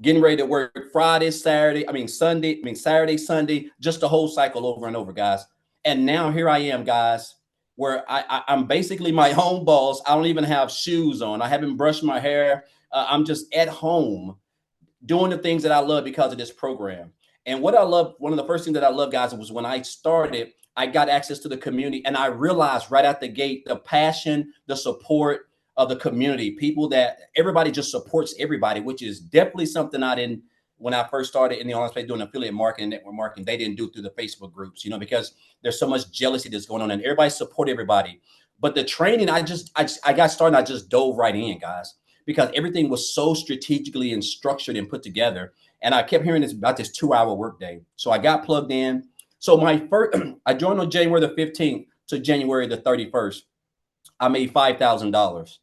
getting ready to work Friday, Saturday, Sunday, just the whole cycle over and over, guys. And now here I am, guys, where I'm basically my own boss. I don't even have shoes on. I haven't brushed my hair. I'm just at home doing the things that I love because of this program. And what I love, one of the first things that I love, guys, was when I started, I got access to the community, and I realized right out the gate, the passion, the support of the community, people that everybody just supports everybody, which is definitely something I didn't, when I first started in the online space doing affiliate marketing, network marketing, they didn't do through the Facebook groups, you know, because there's so much jealousy that's going on and everybody support everybody. But the training, I got started, I just dove right in, guys, because everything was so strategically and structured and put together. And I kept hearing this about this 2-hour workday. So I got plugged in. So I joined on January the 15th to January the 31st. I made $5,000.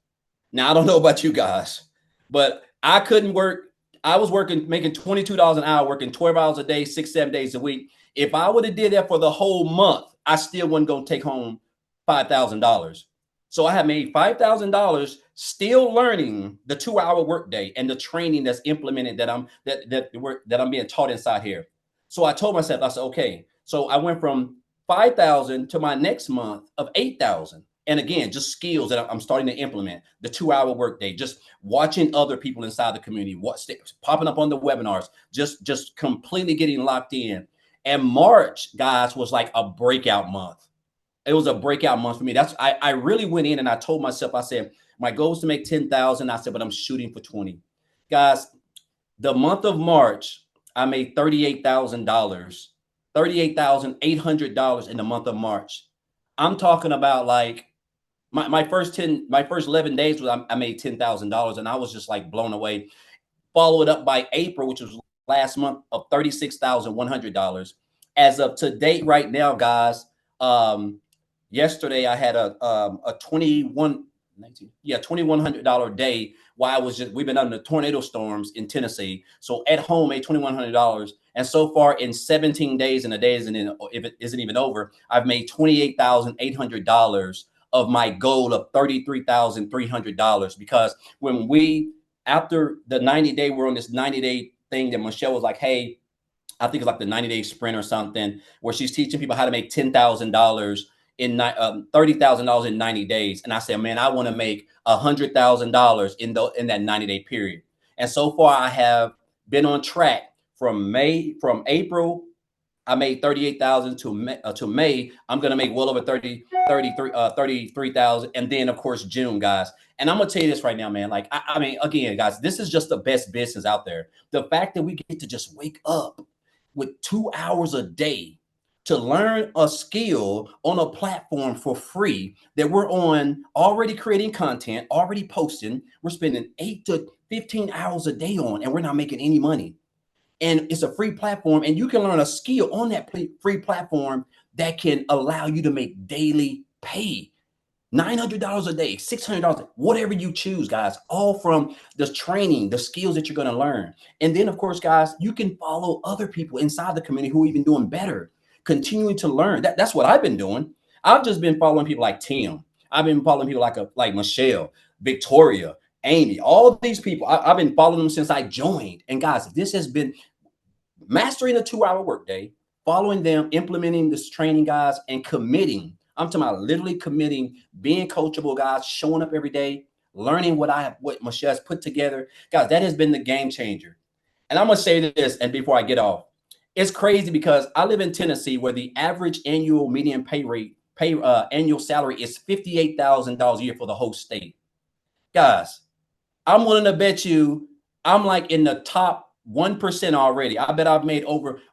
Now, I don't know about you guys, but I couldn't work. I was making $22 an hour, working 12 hours a day, 6-7 days a week. If I would have did that for the whole month, I still wasn't going to take home $5,000. So I had made $5,000 still learning the 2-hour workday and the training that's implemented that I'm being taught inside here. So I told myself, I said, okay. So I went from 5,000 to my next month of 8,000. And again, just skills that I'm starting to implement, the 2-hour workday, just watching other people inside the community, popping up on the webinars, just completely getting locked in. And March, guys, was like a breakout month. It was a breakout month for me. I really went in and I told myself, I said, my goal is to make 10,000. I said, but I'm shooting for 20. Guys, the month of March, I made $38,000, $38,800 in the month of March. I'm talking about like my first 11 days I made $10,000, and I was just like blown away. Followed up by April, which was last month, of $36,100. As of to date right now, guys, yesterday I had a $2,100 day while we've been under tornado storms in Tennessee. So at home, made $2,100. And so far in 17 days, and the day if it isn't even over, I've made $28,800 of my goal of $33,300. Because after the 90-day, we're on this 90-day thing that Michelle was like, hey, I think it's like the 90-day sprint or something, where she's teaching people how to make $10,000 in $30,000 in 90 days. And I said, man, I want to make $100,000 in that 90-day period. And so far I have been on track from April, I made 38,000 to May. I'm going to make well over 33,000. And then of course, June, guys. And I'm going to tell you this right now, man. Like, I mean, again, guys, this is just the best business out there. The fact that we get to just wake up with 2 hours a day to learn a skill on a platform for free that we're on, already creating content, already posting. We're spending 8 to 15 hours a day on, and we're not making any money. And it's a free platform, and you can learn a skill on that free platform that can allow you to make daily pay. $900 a day, $600, whatever you choose, guys, all from the training, the skills that you're going to learn. And then, of course, guys, you can follow other people inside the community who are even doing better, continuing to learn. That's what I've been doing. I've just been following people like Tim. I've been following people like Michelle, Victoria, Amy, all of these people. I've been following them since I joined. And guys, this has been mastering a 2-hour workday, following them, implementing this training, guys, and committing. I'm talking about literally committing, being coachable, guys, showing up every day, learning what Michelle has put together. Guys, that has been the game changer. And I'm going to say this, and before I get off, it's crazy because I live in Tennessee, where the average annual median annual salary is $58,000 a year for the whole state. Guys, I'm willing to bet you I'm like in the top 1% already. I bet I've made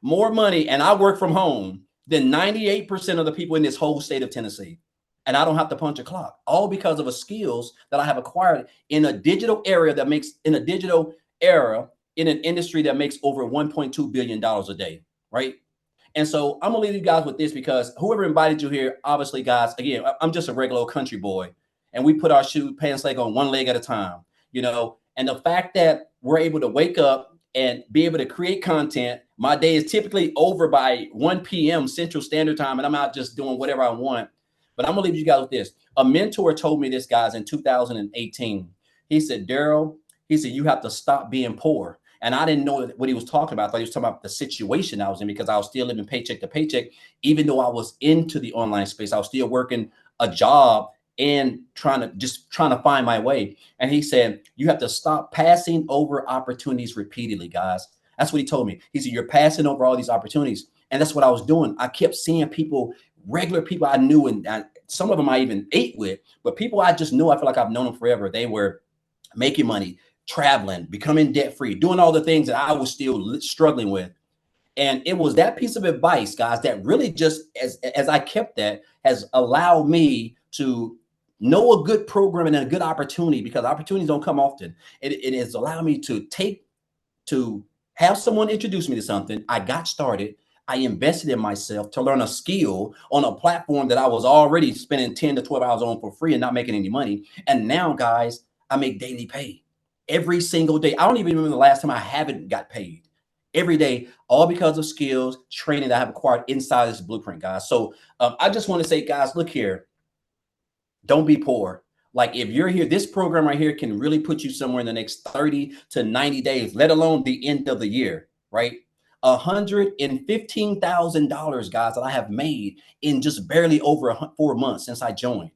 more money, and I work from home, than 98% of the people in this whole state of Tennessee. And I don't have to punch a clock, all because of the skills that I have acquired in a digital era in an industry that makes over $1.2 billion a day, right? And so I'm gonna leave you guys with this, because whoever invited you here, obviously, guys, again, I'm just a regular old country boy, and we put our pants leg on one leg at a time, you know. And the fact that we're able to wake up and be able to create content, my day is typically over by 1 p.m. Central Standard Time, and I'm out just doing whatever I want. But I'm gonna leave you guys with this. A mentor told me this, guys, in 2018. He said, Daryl, he said, you have to stop being poor. And I didn't know what he was talking about. I thought he was talking about the situation I was in, because I was still living paycheck to paycheck. Even though I was into the online space, I was still working a job and trying to find my way. And he said, you have to stop passing over opportunities repeatedly, guys. That's what he told me. He said, you're passing over all these opportunities. And that's what I was doing. I kept seeing people, regular people I knew, and some of them I even ate with, but people I just knew, I feel like I've known them forever. They were making money, traveling, becoming debt free, doing all the things that I was still struggling with. And it was that piece of advice, guys, that really just, as I kept that, has allowed me to know a good program and a good opportunity, because opportunities don't come often. It has allowed me to have someone introduce me to something. I got started. I invested in myself to learn a skill on a platform that I was already spending 10 to 12 hours on for free and not making any money. And now, guys, I make daily pay every single day. I don't even remember the last time I haven't got paid. Every day, all because of skills, training that I have acquired inside this blueprint, guys. So I just want to say, guys, look here, don't be poor. Like, if you're here, this program right here can really put you somewhere in the next 30 to 90 days, let alone the end of the year, right? $115,000, guys, that I have made in just barely over 4 months since I joined.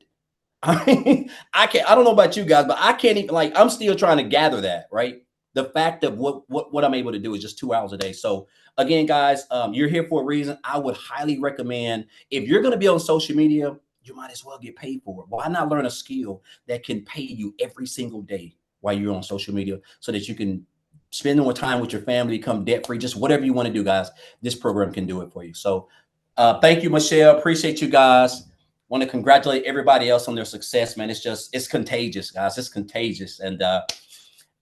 I mean, I don't know about you guys, but I can't even, like, I'm still trying to gather that, right? The fact of what I'm able to do is just 2 hours a day. So again, guys, you're here for a reason. I would highly recommend, if you're going to be on social media, you might as well get paid for it. Why not learn a skill that can pay you every single day while you're on social media, so that you can spend more time with your family, become debt free, just whatever you want to do, guys. This program can do it for you. So thank you, Michelle. Appreciate you guys. Want to congratulate everybody else on their success, man. It's contagious, guys. It's contagious. And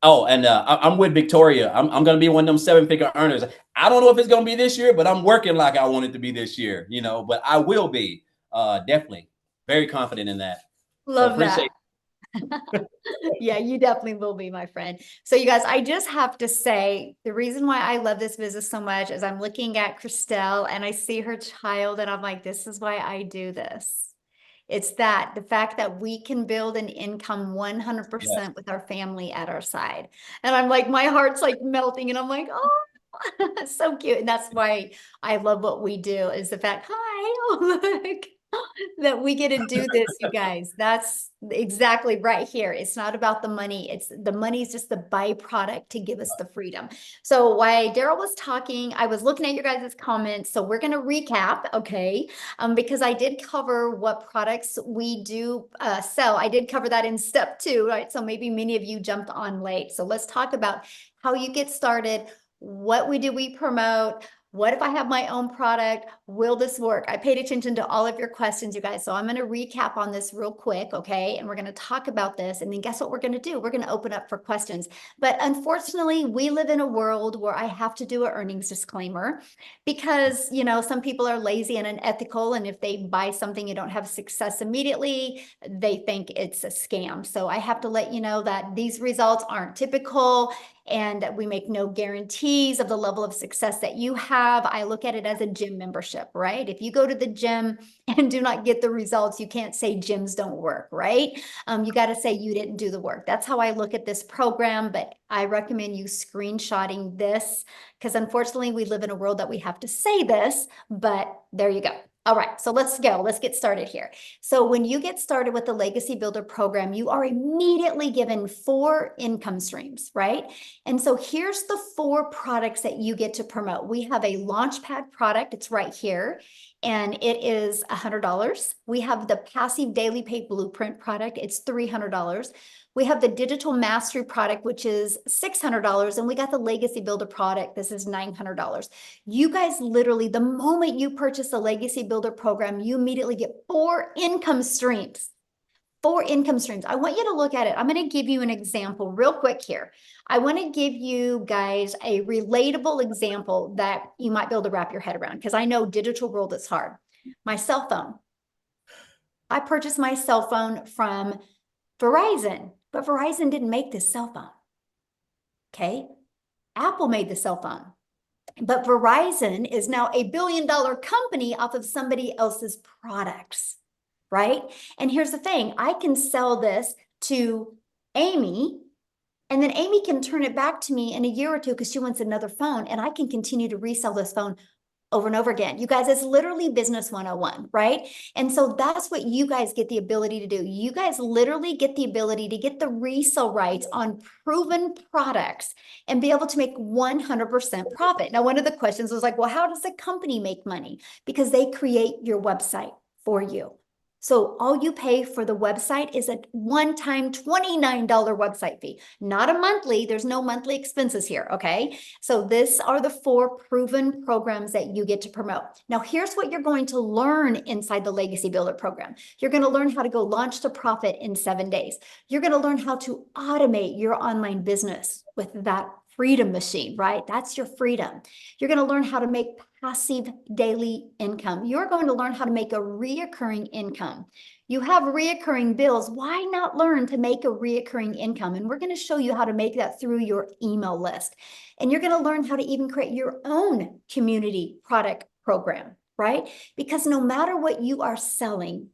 I'm with Victoria. I'm going to be one of them 7-figure earners. I don't know if it's going to be this year, but I'm working like I want it to be this year, but I will be definitely very confident in that. Love that. Yeah, you definitely will be, my friend. So you guys, I just have to say, the reason why I love this business so much is I'm looking at Christelle and I see her child and I'm like, this is why I do this. It's the fact that we can build an income 100% with our family at our side. And I'm like, my heart's like melting and I'm like, oh, so cute. And that's why I love what we do, is the fact, hi, oh, look, that we get to do this, you guys. That's exactly right here. It's not about the money. The money is just the byproduct to give us the freedom. So while Daryl was talking, I was looking at your guys' comments. So we're going to recap, okay? Because I did cover what products we do sell. I did cover that in step 2, right? So maybe many of you jumped on late. So let's talk about how you get started. What we promote. What if I have my own product? Will this work? I paid attention to all of your questions, you guys. So I'm going to recap on this real quick, okay? And we're going to talk about this. And then guess what we're going to do? We're going to open up for questions. But unfortunately, we live in a world where I have to do an earnings disclaimer because, some people are lazy and unethical. And if they buy something and don't have success immediately, they think it's a scam. So I have to let you know that these results aren't typical. And we make no guarantees of the level of success that you have. I look at it as a gym membership, right? If you go to the gym and do not get the results, you can't say gyms don't work, right? You got to say you didn't do the work. That's how I look at this program, but I recommend you screenshotting this because unfortunately we live in a world that we have to say this, but there you go. All right, so let's go. Let's get started here. So when you get started with the Legacy Builder program, you are immediately given 4 income streams, right? And so here's the 4 products that you get to promote. We have a Launchpad product. It's right here. And it is $100. We have the Passive Daily Pay Blueprint product. It's $300. We have the Digital Mastery product, which is $600. And we got the Legacy Builder product. This is $900. You guys literally, the moment you purchase the Legacy Builder program, you immediately get 4 income streams. 4 income streams. I want you to look at it. I'm going to give you an example real quick here. I want to give you guys a relatable example that you might be able to wrap your head around because I know digital world is hard. My cell phone. I purchased my cell phone from Verizon, but Verizon didn't make this cell phone. Okay. Apple made the cell phone, but Verizon is now a $1 billion company off of somebody else's products. right? And here's the thing, I can sell this to Amy, and then Amy can turn it back to me in a year or two because she wants another phone, and I can continue to resell this phone over and over again. You guys, it's literally business 101, right? And so that's what you guys get the ability to do. You guys literally get the ability to get the resale rights on proven products and be able to make 100% profit. Now, one of the questions was like, well, how does the company make money? Because they create your website for you. So all you pay for the website is a one-time $29 website fee, not a monthly. There's no monthly expenses here, okay? So these are the 4 proven programs that you get to promote. Now, here's what you're going to learn inside the Legacy Builder program. You're going to learn how to go launch to profit in 7 days. You're going to learn how to automate your online business with that freedom machine, right? That's your freedom. You're going to learn how to make passive daily income. You're going to learn how to make a reoccurring income. You have reoccurring bills. Why not learn to make a reoccurring income? And we're going to show you how to make that through your email list. And you're going to learn how to even create your own community product program, right? Because no matter what you are selling,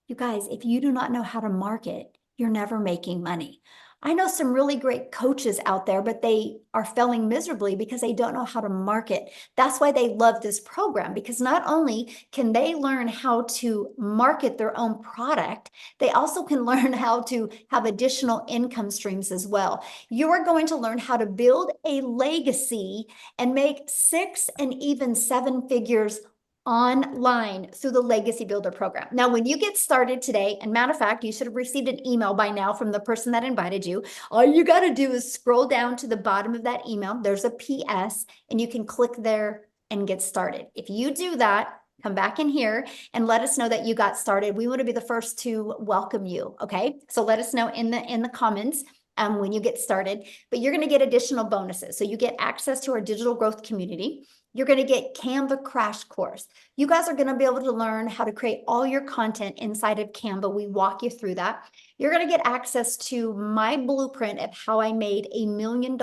you guys, if you do not know how to market, you're never making money. I know some really great coaches out there, but they are failing miserably because they don't know how to market. That's why they love this program, because not only can they learn how to market their own product, they also can learn how to have additional income streams as well. You are going to learn how to build a legacy and make 6 and even 7 figures online through the Legacy Builder program. Now, when you get started today, and matter of fact, you should have received an email by now from the person that invited you. All you got to do is scroll down to the bottom of that email. There's a PS, and you can click there and get started. If you do that, come back in here and let us know that you got started. We want to be the first to welcome you. Okay, so let us know in the comments when you get started. But you're going to get additional bonuses. So you get access to our digital growth community. You're going to get Canva crash course. You guys are going to be able to learn how to create all your content inside of Canva. We walk you through that. You're going to get access to my blueprint of how I made $1 million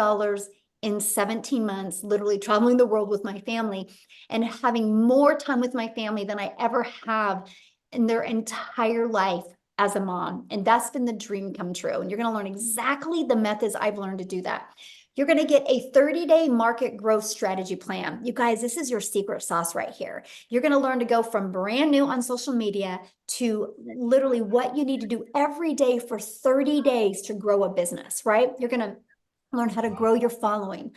in 17 months, literally traveling the world with my family and having more time with my family than I ever have in their entire life as a mom. And that's been the dream come true. And you're going to learn exactly the methods I've learned to do that. You're going to get a 30-day market growth strategy plan. You guys, this is your secret sauce right here. You're going to learn to go from brand new on social media to literally what you need to do every day for 30 days to grow a business, right? You're going to learn how to grow your following,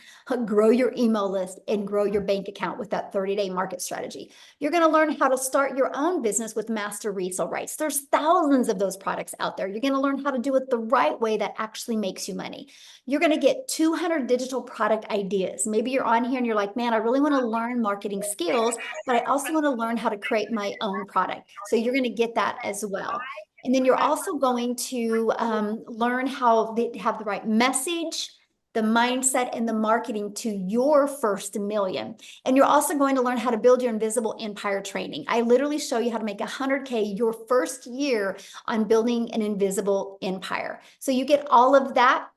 grow your email list, and grow your bank account with that 30-day market strategy. You're going to learn how to start your own business with master resale rights. There's thousands of those products out there. You're going to learn how to do it the right way that actually makes you money. You're going to get 200 digital product ideas. Maybe you're on here and you're like, man, I really want to learn marketing skills, but I also want to learn how to create my own product. So you're going to get that as well. And then you're also going to learn how they have the right message, the mindset, and the marketing to your first million. And you're also going to learn how to build your invisible empire training. I literally show you how to make 100K your first year on building an invisible empire. So you get all of that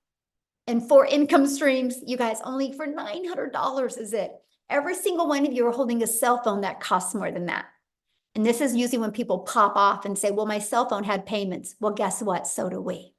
and 4 income streams, you guys, only for $900 is it. Every single one of you are holding a cell phone that costs more than that. And this is usually when people pop off and say, well, my cell phone had payments. Well, guess what? So do we.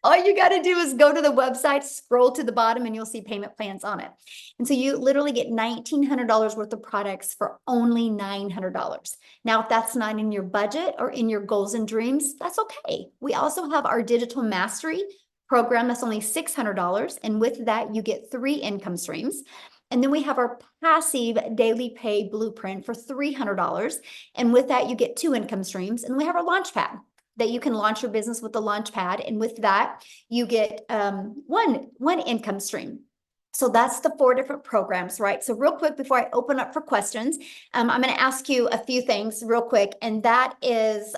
All you got to do is go to the website, scroll to the bottom, and you'll see payment plans on it. And so you literally get $1,900 worth of products for only $900. Now, if that's not in your budget or in your goals and dreams, that's okay. We also have our digital mastery program that's only $600. And with that, you get 3 income streams. And then we have our passive daily pay blueprint for $300. And with that, you get 2 income streams. And we have our Launchpad that you can launch your business with the Launchpad. And with that, you get one income stream. So that's the 4 different programs, right? So real quick, before I open up for questions, I'm going to ask you a few things real quick. And that is,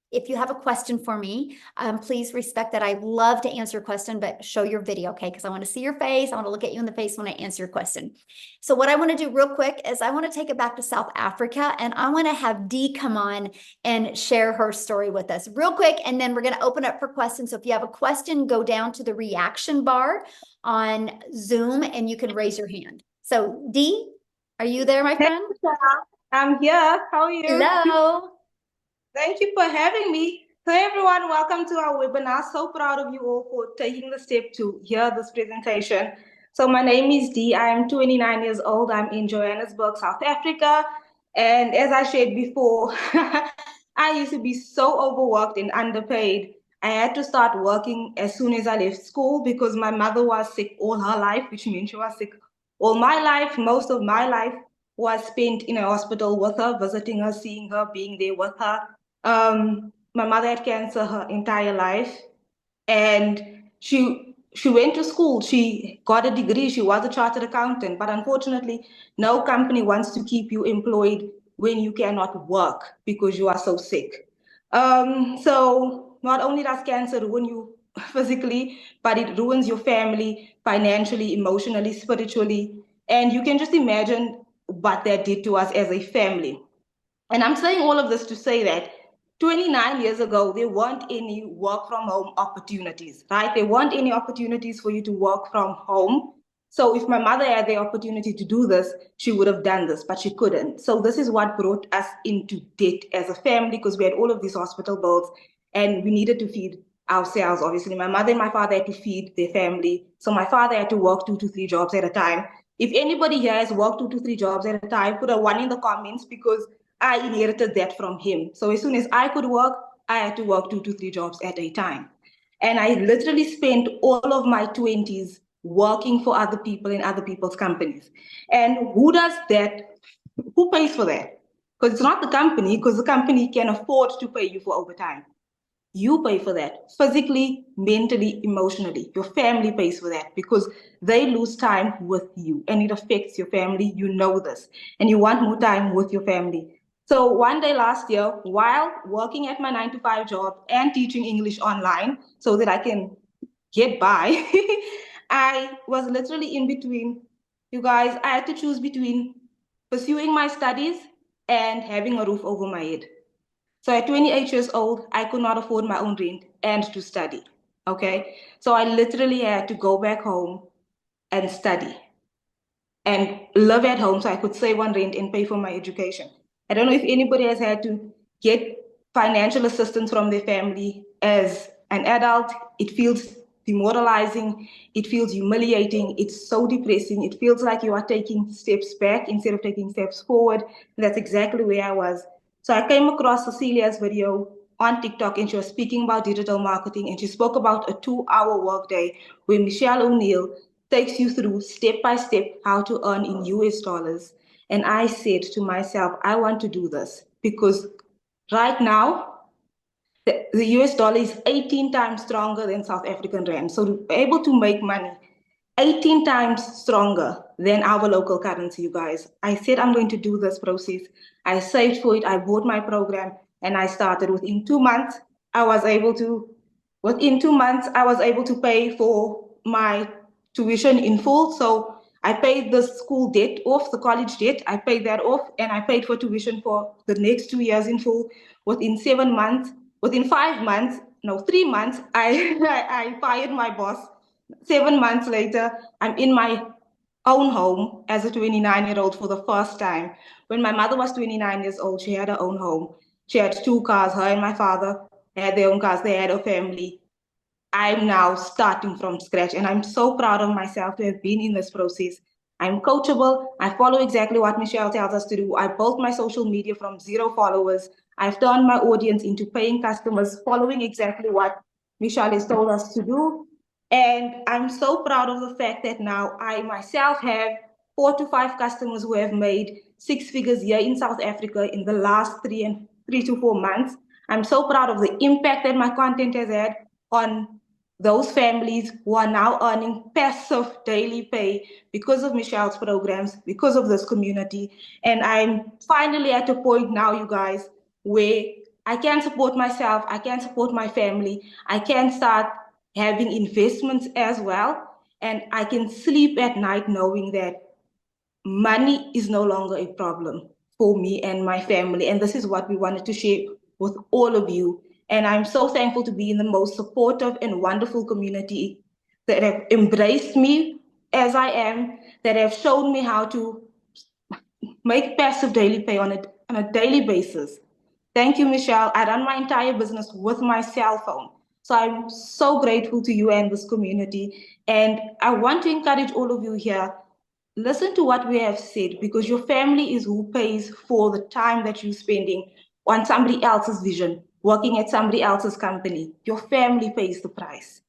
if you have a question for me, please respect that. I love to answer your question, but show your video, okay? Because I want to see your face. I want to look at you in the face when I answer your question. So what I want to do real quick is I want to take it back to South Africa, and I want to have Dee come on and share her story with us real quick, and then we're going to open up for questions. So if you have a question, go down to the reaction bar on Zoom, and you can raise your hand. So Dee, are you there, my friend? I'm here. How are you? Hello. Thank you for having me. So everyone, welcome to our webinar. So proud of you all for taking the step to hear this presentation. So my name is Dee. I am 29 years old. I'm in Johannesburg, South Africa. And as I shared before, I used to be so overworked and underpaid. I had to start working as soon as I left school because my mother was sick all her life, which means she was sick all my life. Most of my life was spent in a hospital with her, visiting her, seeing her, being there with her. My mother had cancer her entire life, and she went to school. She got a degree. She was a chartered accountant, but unfortunately, no company wants to keep you employed when you cannot work because you are so sick. So not only does cancer ruin you physically, but it ruins your family financially, emotionally, spiritually, and you can just imagine what that did to us as a family. And I'm saying all of this to say that 29 years ago, there weren't any work from home opportunities, right? There weren't any opportunities for you to work from home. So if my mother had the opportunity to do this, she would have done this, but she couldn't. So this is what brought us into debt as a family, because we had all of these hospital bills and we needed to feed ourselves. Obviously, my mother and my father had to feed their family. So my father had to work 2 to 3 jobs at a time. If anybody here has worked 2 to 3 jobs at a time, put a 1 in the comments, because I inherited that from him. So as soon as I could work, I had to work 2 to 3 jobs at a time. And I literally spent all of my 20s working for other people in other people's companies. And who does that? Who pays for that? Because it's not the company, because the company can afford to pay you for overtime. You pay for that physically, mentally, emotionally. Your family pays for that because they lose time with you and it affects your family. You know this, and you want more time with your family. So one day last year, while working at my 9 to 5 job and teaching English online so that I can get by, I was literally in between. You guys, I had to choose between pursuing my studies and having a roof over my head. So at 28 years old, I could not afford my own rent and to study. Okay. So I literally had to go back home and study and live at home so I could save on rent and pay for my education. I don't know if anybody has had to get financial assistance from their family as an adult. It feels demoralizing. It feels humiliating. It's so depressing. It feels like you are taking steps back instead of taking steps forward. And that's exactly where I was. So I came across Cecilia's video on TikTok, and she was speaking about digital marketing, and she spoke about a 2-hour workday where Michelle O'Neill takes you through step by step how to earn in US dollars. And I said to myself, I want to do this because right now, the US dollar is 18 times stronger than South African rand. So to be able to make money 18 times stronger than our local currency, you guys. I said I'm going to do this process. I saved for it. I bought my program and I started. Within 2 months, I was able to pay for my tuition in full. So I paid the school debt off, the college debt. I paid that off, and I paid for tuition for the next 2 years in full. Within 3 months, I fired my boss. 7 months later, I'm in my own home as a 29-year-old for the first time. When my mother was 29 years old, she had her own home. She had 2 cars. Her and my father had their own cars. They had a family. I'm now starting from scratch, and I'm so proud of myself to have been in this process. I'm coachable. I follow exactly what Michelle tells us to do. I built my social media from 0 followers. I've turned my audience into paying customers, following exactly what Michelle has told us to do. And I'm so proud of the fact that now I myself have 4 to 5 customers who have made 6 figures here in South Africa in the last 3 to 4 months. I'm so proud of the impact that my content has had on those families who are now earning passive daily pay because of Michelle's programs, because of this community. And I'm finally at a point now, you guys, where I can support myself, I can support my family, I can start having investments as well, and I can sleep at night knowing that money is no longer a problem for me and my family. And this is what we wanted to share with all of you. And I'm so thankful to be in the most supportive and wonderful community that have embraced me as I am, that have shown me how to make passive daily pay on a daily basis, Thank you, Michelle. I run my entire business with my cell phone. So I'm so grateful to you and this community. And I want to encourage all of you here, listen to what we have said, because your family is who pays for the time that you're spending on somebody else's vision, working at somebody else's company. Your family pays the price.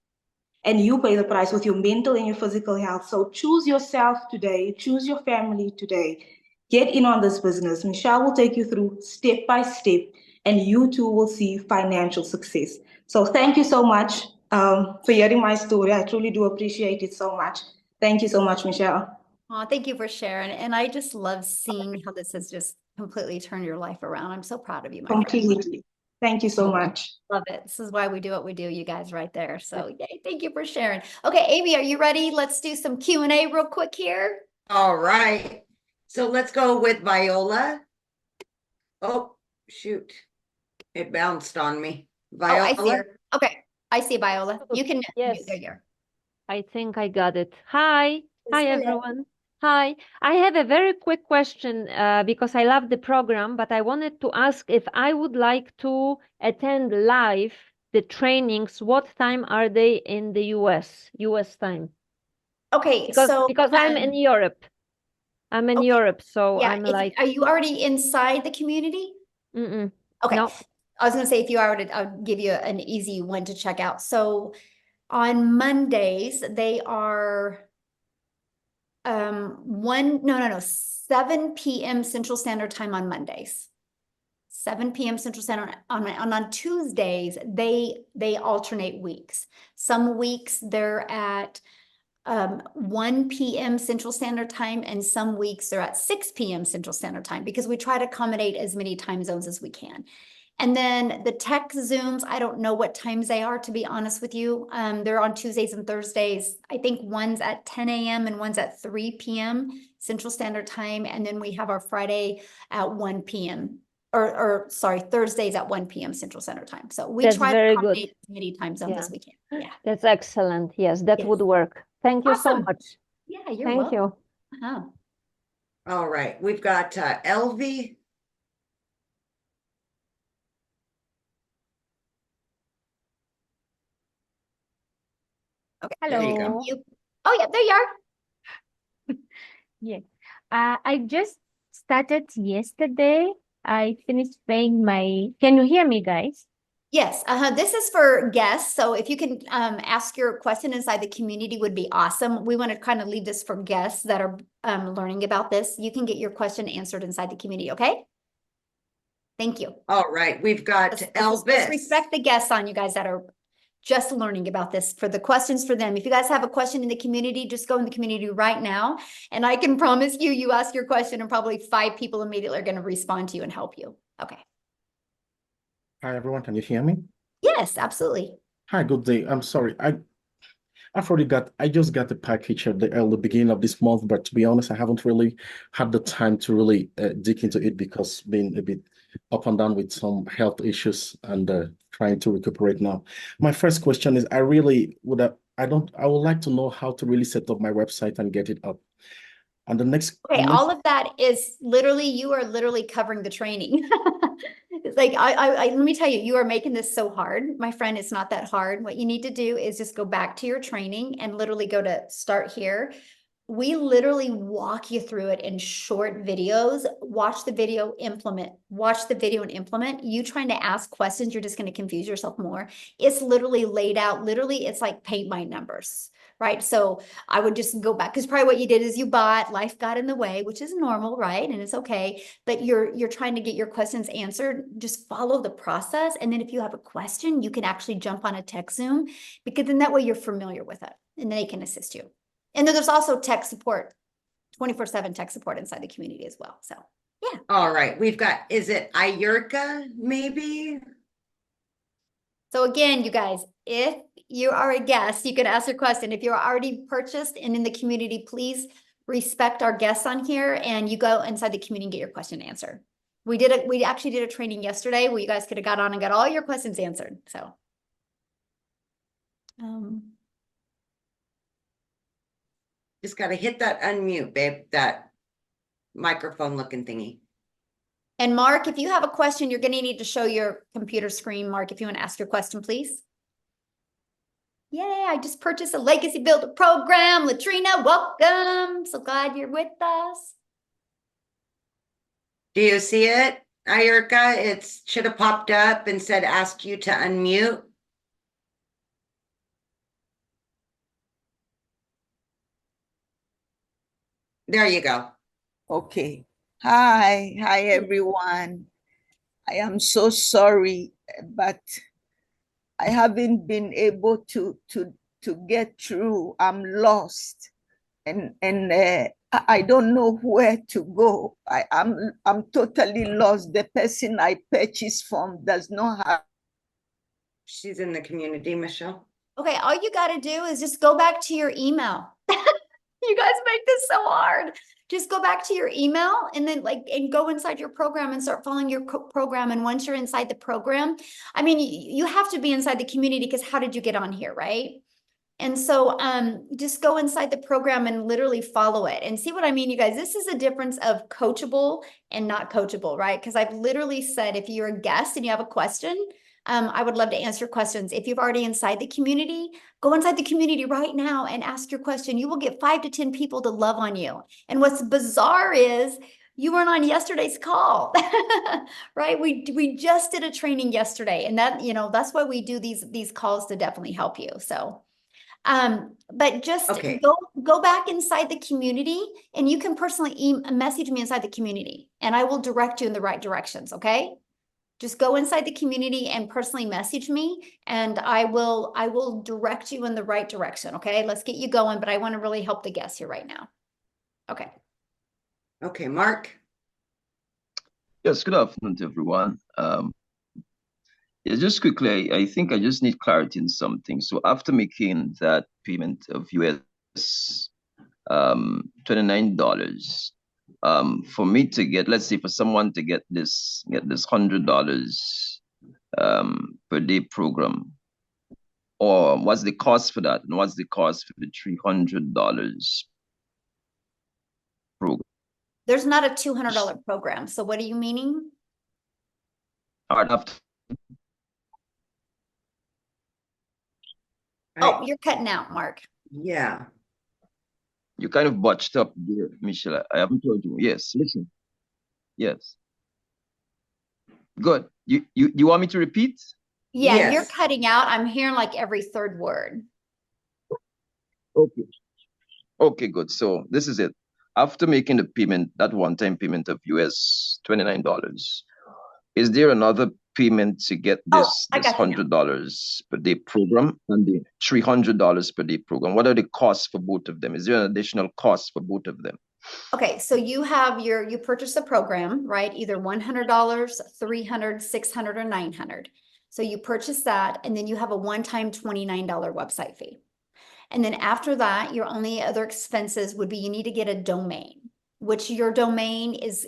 And you pay the price with your mental and your physical health. So choose yourself today, choose your family today. Get in on this business. Michelle will take you through step by step, and you too will see financial success. So thank you so much for hearing my story. I truly do appreciate it so much. Thank you so much, Michelle. Oh, thank you for sharing. And I just love seeing how this has just completely turned your life around. I'm so proud of you, my friend. Completely. Thank you so much. Love it. This is why we do what we do, you guys, right there. So yay, thank you for sharing. Okay, Amy, are you ready? Let's do some Q&A real quick here. All right. So let's go with Viola. Oh, shoot. It bounced on me. Oh, I see Viola. her. Okay, I see Viola. You can, Yes. there you are. I think I got it. Hi. Hi, Hello. everyone. Hi. I have a very quick question because I love the program, but I wanted to ask if I would like to attend live the trainings. What time are they in the US time? Okay, Because so I'm in Europe. I'm in okay. Europe, so yeah, I'm if- like, are you already inside the community? Okay, no. I was gonna say if you are, I'll give you an easy one to check out. So on Mondays, they are 7 p.m. Central Standard Time on Mondays. 7 p.m. Central Standard on Tuesdays, they alternate weeks. Some weeks they're at 1 p.m. Central Standard Time, and some weeks they're at 6 p.m. Central Standard Time, because we try to accommodate as many time zones as we can. And then the tech Zooms, I don't know what times they are, to be honest with you. They're on Tuesdays and Thursdays. I think one's at 10 a.m. and one's at 3 p.m. Central Standard Time. And then we have our Friday at 1 p.m. or sorry, Thursdays at 1 p.m. Central Standard Time. So we That's try to very good. accommodate as many time zones Yeah. as we can. Yeah. That's excellent. Yes, that Yes. would work. Thank you so Awesome. much. Yeah, you're Thank welcome. you. Uh-huh. All right. We've got Elvie. Okay. There you go. You. Oh yeah, there you are. Yes. I just started yesterday. I finished paying my. Can you hear me, guys? Yes, this is for guests. So if you can ask your question inside the community would be awesome. We want to kind of leave this for guests that are learning about this. You can get your question answered inside the community, okay? Thank you. All right. We've got Let's Elvis. respect the guests on you guys that are just learning about this. For the questions for them, if you guys have a question in the community, just go in the community right now. And I can promise you, you ask your question and probably 5 people immediately are going to respond to you and help you. Okay. Hi everyone, can you hear me? Yes, absolutely. Hi, good day. I'm sorry. I just got the package at the beginning of this month, but to be honest, I haven't really had the time to really dig into it because being a bit up and down with some health issues and trying to recuperate now. My first question is I would like to know how to really set up my website and get it up. And the next Okay, all of that is literally, you are literally covering the training. It's like, let me tell you, you are making this so hard. My friend, it's not that hard. What you need to do is just go back to your training and literally go to start here. We literally walk you through it in short videos. Watch the video, implement. Watch the video and implement. You trying to ask questions, you're just going to confuse yourself more. It's literally laid out. Literally, it's like paint by numbers. Right. So I would just go back, because probably what you did is life got in the way, which is normal, right? And it's okay. But you're trying to get your questions answered. Just follow the process. And then if you have a question, you can actually jump on a tech Zoom, because then that way you're familiar with it and they can assist you. And then there's also tech support, 24/7 tech support inside the community as well. So yeah. All right. We've got, is it Ayurka maybe? So again, you guys, if you are a guest, you can ask your question. If you're already purchased and in the community, please respect our guests on here and you go inside the community and get your question answered. We actually did a training yesterday where you guys could have got on and got all your questions answered. So Just got to hit that unmute, babe, that microphone looking thingy. And Mark, if you have a question, you're going to need to show your computer screen, Mark, if you want to ask your question, please. Yay, I just purchased a Legacy Builder program. Latrina, welcome. So glad you're with us. Do you see it, Ayurka? It should have popped up and said, ask you to unmute. There you go. Okay. Hi everyone. I am so sorry, but I haven't been able to get through. I'm lost, and I don't know where to go. I'm totally lost. The person I purchased from does not have. She's in the community, Michelle. Okay, all you got to do is just go back to your email. You guys make this so hard. Just go back to your email and then and go inside your program and start following your program. And once you're inside the program, I mean, you have to be inside the community because how did you get on here, right? And so just go inside the program and literally follow it and see what I mean, you guys. This is a difference of coachable and not coachable, right? Because I've literally said, if you're a guest and you have a question, I would love to answer questions. If you've already inside the community, go inside the community right now and ask your question. You will get 5 to 10 people to love on you. And what's bizarre is you weren't on yesterday's call, right? We just did a training yesterday, and that, that's why we do these calls, to definitely help you. So, but just go back inside the community, and you can personally message me inside the community, and I will direct you in the right directions. Okay. Just go inside the community and personally message me, and I will direct you in the right direction. Okay, let's get you going, but I want to really help the guests here right now. Okay. Okay, Mark. Yes, good afternoon to everyone. Yeah, just quickly, I think I just need clarity in something. So after making that payment of US $29, for me to get, let's say for someone to get this $100 per day program, or what's the cost for that, and what's the cost for the $300 program? There's not a $200 program. So what are you meaning? I'd have to. Oh, you're cutting out, Mark. Yeah. You kind of botched up there, Michelle. I haven't told you. Yes, listen. Yes. Good. You want me to repeat? Yeah, Yes. You're cutting out. I'm hearing like every third word. Okay. Okay, good. So this is it. After making the payment, that one-time payment of US $29, is there another payment to get this $100 per day program and the $300 per day program? What are the costs for both of them? Is there an additional cost for both of them? Okay, so you have you purchase a program, right? Either $100, $300, $600, or $900. So you purchase that, and then you have a one-time $29 website fee. And then after that, your only other expenses would be you need to get a domain, which your domain is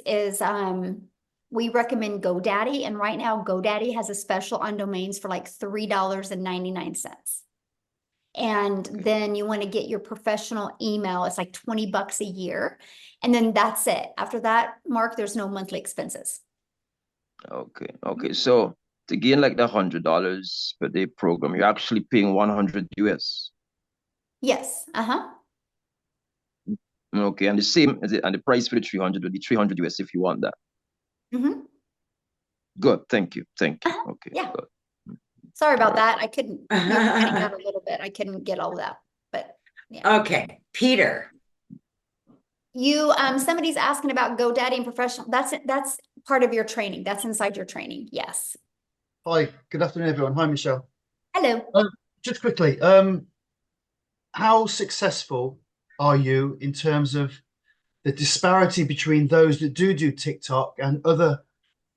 we recommend GoDaddy. And right now GoDaddy has a special on domains for like $3.99. And then you want to get your professional email. It's like $20 a year. And then that's it. After that, Mark, there's no monthly expenses. Okay. Okay. So to gain like the $100 per day program, you're actually paying 100 US. Yes. Okay. And the same as it, and the price for the 300 would be 300 US if you want that. Mm-hmm. Good. Thank you. Thank you. Okay. Yeah. Good. Sorry about that. I couldn't cutting out a little bit. I couldn't get all of that, but yeah. Okay, Peter. You somebody's asking about GoDaddy and professional. That's part of your training. That's inside your training. Yes. Hi, good afternoon, everyone. Hi, Michelle. Hello. Just quickly, how successful are you in terms of the disparity between those that do TikTok and other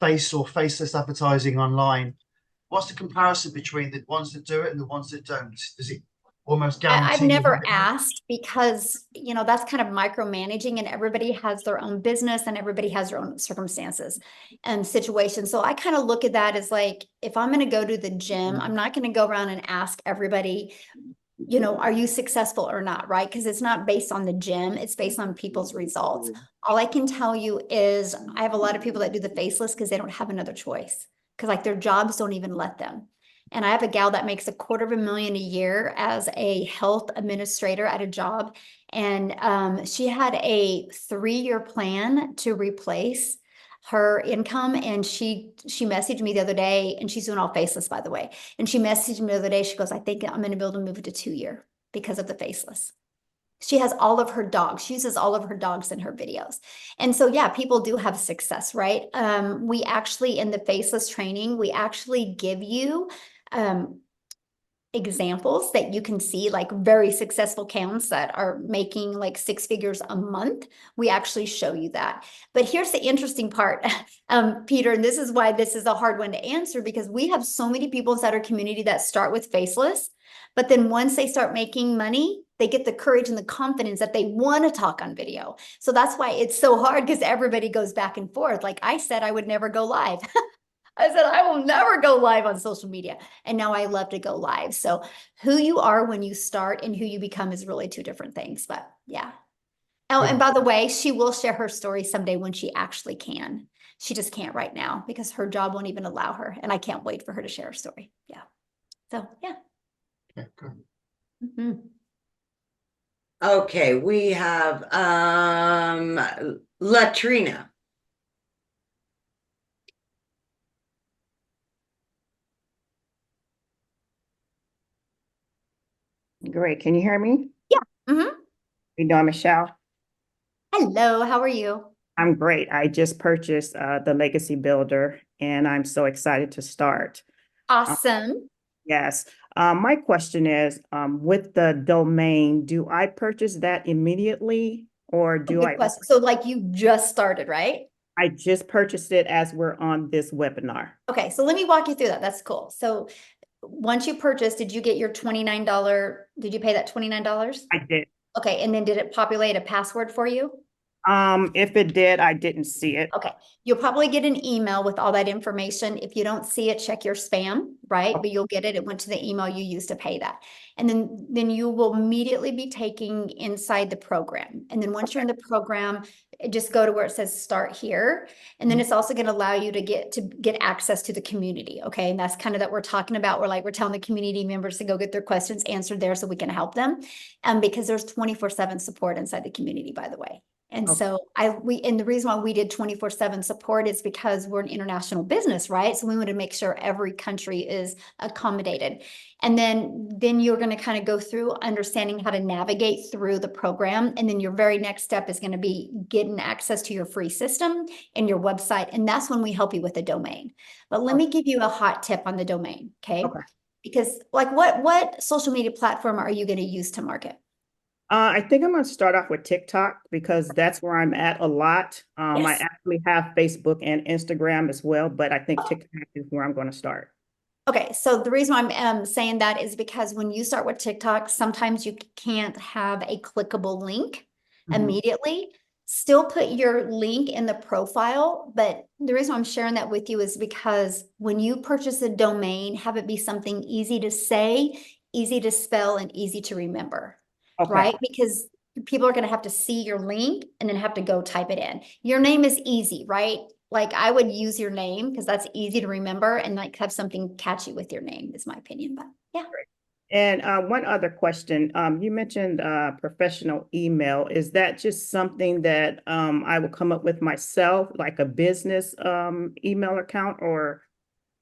face or faceless advertising online? What's the comparison between the ones that do it and the ones that don't? Does it almost guarantee? I've never asked because, that's kind of micromanaging, and everybody has their own business and everybody has their own circumstances and situations. So I kind of look at that as like, if I'm going to go to the gym, I'm not going to go around and ask everybody, you know, are you successful or not, right? Because it's not based on the gym, it's based on people's results. All I can tell you is I have a lot of people that do the faceless because they don't have another choice, because like their jobs don't even let them. And I have a gal that makes $250,000 a year as a health administrator at a job. And she had a 3-year plan to replace her income. And she messaged me the other day, and she's doing all faceless, by the way. And she messaged me the other day. She goes, I think I'm going to be able to move it to 2-year because of the faceless. She has all of her dogs. She uses all of her dogs in her videos. And so, yeah, people do have success, right? We actually, in the faceless training, we actually give you examples that you can see, like very successful accounts that are making like 6 figures a month. We actually show you that. But here's the interesting part, Peter, and this is why this is a hard one to answer, because we have so many people inside our community that start with faceless, but then once they start making money, they get the courage and the confidence that they want to talk on video. So that's why it's so hard, because everybody goes back and forth. Like I said, I would never go live. I said, I will never go live on social media. And now I love to go live. So who you are when you start and who you become is really 2 different things. But yeah. Oh, and by the way, she will share her story someday when she actually can. She just can't right now because her job won't even allow her. And I can't wait for her to share her story. Yeah. So yeah. Okay, good. Mhm. Okay, we have Latrina. Great. Can you hear me? Yeah. Mhm. You doing, Michelle? Hello, how are you? I'm great. I just purchased the Legacy Builder, and I'm so excited to start. Awesome. Yes. My question is, with the domain, do I purchase that immediately, or do Good I? question. So like you just started, right? I just purchased it as we're on this webinar. Okay, so let me walk you through that. That's cool. So once you purchased, did you get your $29? Did you pay that $29? I did. Okay, and then did it populate a password for you? If it did, I didn't see it. Okay, you'll probably get an email with all that information. If you don't see it, check your spam, right? But you'll get it. It went to the email you used to pay that. And then you will immediately be taking inside the program. And then once you're in the program, just go to where it says start here. And then it's also going to allow you to get access to the community. Okay. And that's kind of that we're talking about. We're telling the community members to go get their questions answered there so we can help them. Because there's 24/7 support inside the community, by the way. And so and the reason why we did 24/7 support is because we're an international business, right? So we want to make sure every country is accommodated. And then you're going to kind of go through understanding how to navigate through the program. And then your very next step is going to be getting access to your free system and your website. And that's when we help you with the domain. But let me give you a hot tip on the domain, okay? Because like what social media platform are you going to use to market? I think I'm going to start off with TikTok because that's where I'm at a lot. I actually have Facebook and Instagram as well, but I think TikTok is where I'm going to start. Okay, so the reason why I'm saying that is because when you start with TikTok, sometimes you can't have a clickable link immediately. Still put your link in the profile, but the reason I'm sharing that with you is because when you purchase a domain, have it be something easy to say, easy to spell, and easy to remember. Right? Because people are going to have to see your link and then have to go type it in. Your name is easy, right? Like I would use your name because that's easy to remember and like have something catchy with your name is my opinion, but yeah. And one other question, you mentioned professional email. Is that just something that I will come up with myself, like a business email account or?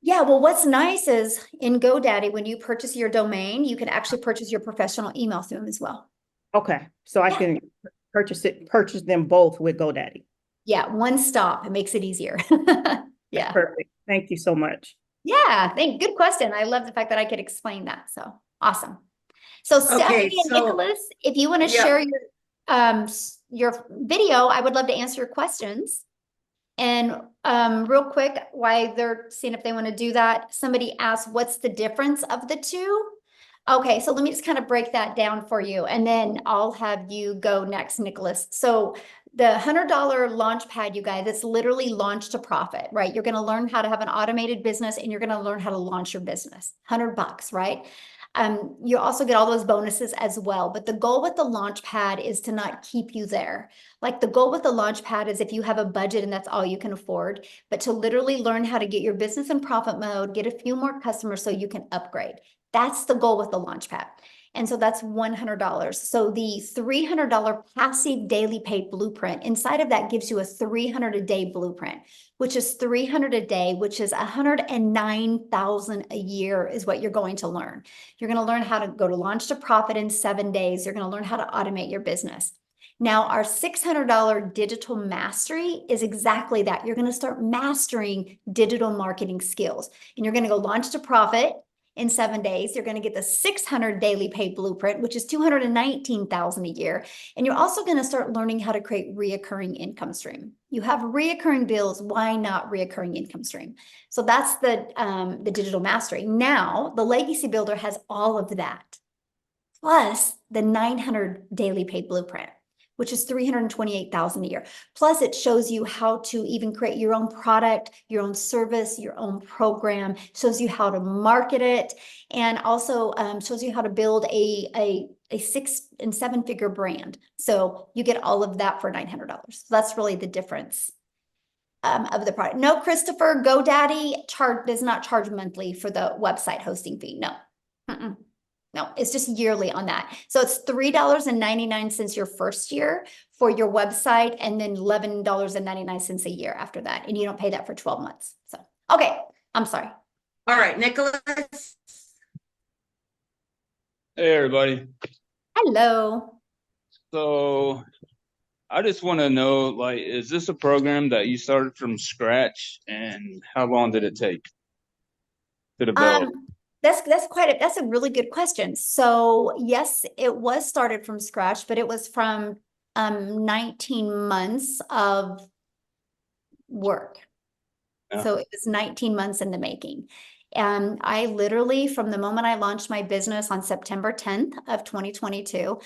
Yeah, well, what's nice is in GoDaddy, when you purchase your domain, you can actually purchase your professional email through them as well. Okay, so I can purchase them both with GoDaddy. Yeah, one stop. It makes it easier. Yeah. Perfect. Thank you so much. Yeah, good question. I love the fact that I could explain that. So awesome. So Stephanie and Nicholas, if you want to share your video, I would love to answer your questions. And real quick, while they're seeing if they want to do that, somebody asked, what's the difference of the two? Okay, so let me just kind of break that down for you, and then I'll have you go next, Nicholas. So the $100 launch pad, you guys, it's literally launch to profit, right? You're going to learn how to have an automated business and you're going to learn how to launch your business. $100, right? You also get all those bonuses as well. But the goal with the Launchpad is to not keep you there. Like the goal with the Launchpad is if you have a budget and that's all you can afford, but to literally learn how to get your business in profit mode, get a few more customers so you can upgrade. That's the goal with the Launchpad. And so that's $100. So the $300 passive daily pay blueprint, inside of that gives you a 300 a day blueprint, which is 300 a day, which is 109,000 a year is what you're going to learn. You're going to learn how to go to launch to profit in 7 days. You're going to learn how to automate your business. Now, our $600 digital mastery is exactly that. You're going to start mastering digital marketing skills, and you're going to go launch to profit in 7 days. You're going to get the 600 daily pay blueprint, which is 219,000 a year. And you're also going to start learning how to create reoccurring income stream. You have reoccurring bills. Why not reoccurring income stream? So that's the digital mastery. Now, the Legacy Builder has all of that, plus the 900 daily pay blueprint, which is 328,000 a year. Plus it shows you how to even create your own product, your own service, your own program, shows you how to market it, and also shows you how to build a 6- and 7-figure brand. So you get all of that for $900. So that's really the difference of the product. No, Christopher, GoDaddy does not charge monthly for the website hosting fee. No. No, it's just yearly on that. So it's $3.99 your first year for your website, and then $11.99 a year after that. And you don't pay that for 12 months. So, okay, I'm sorry. All right, Nicholas. Hey, everybody. Hello. So I just want to know, like, is this a program that you started from scratch, and how long did it take to develop? That's a really good question. So yes, it was started from scratch, but it was from 19 months of work. Yeah. So it was 19 months in the making. And I literally, from the moment I launched my business on September 10th of 2022,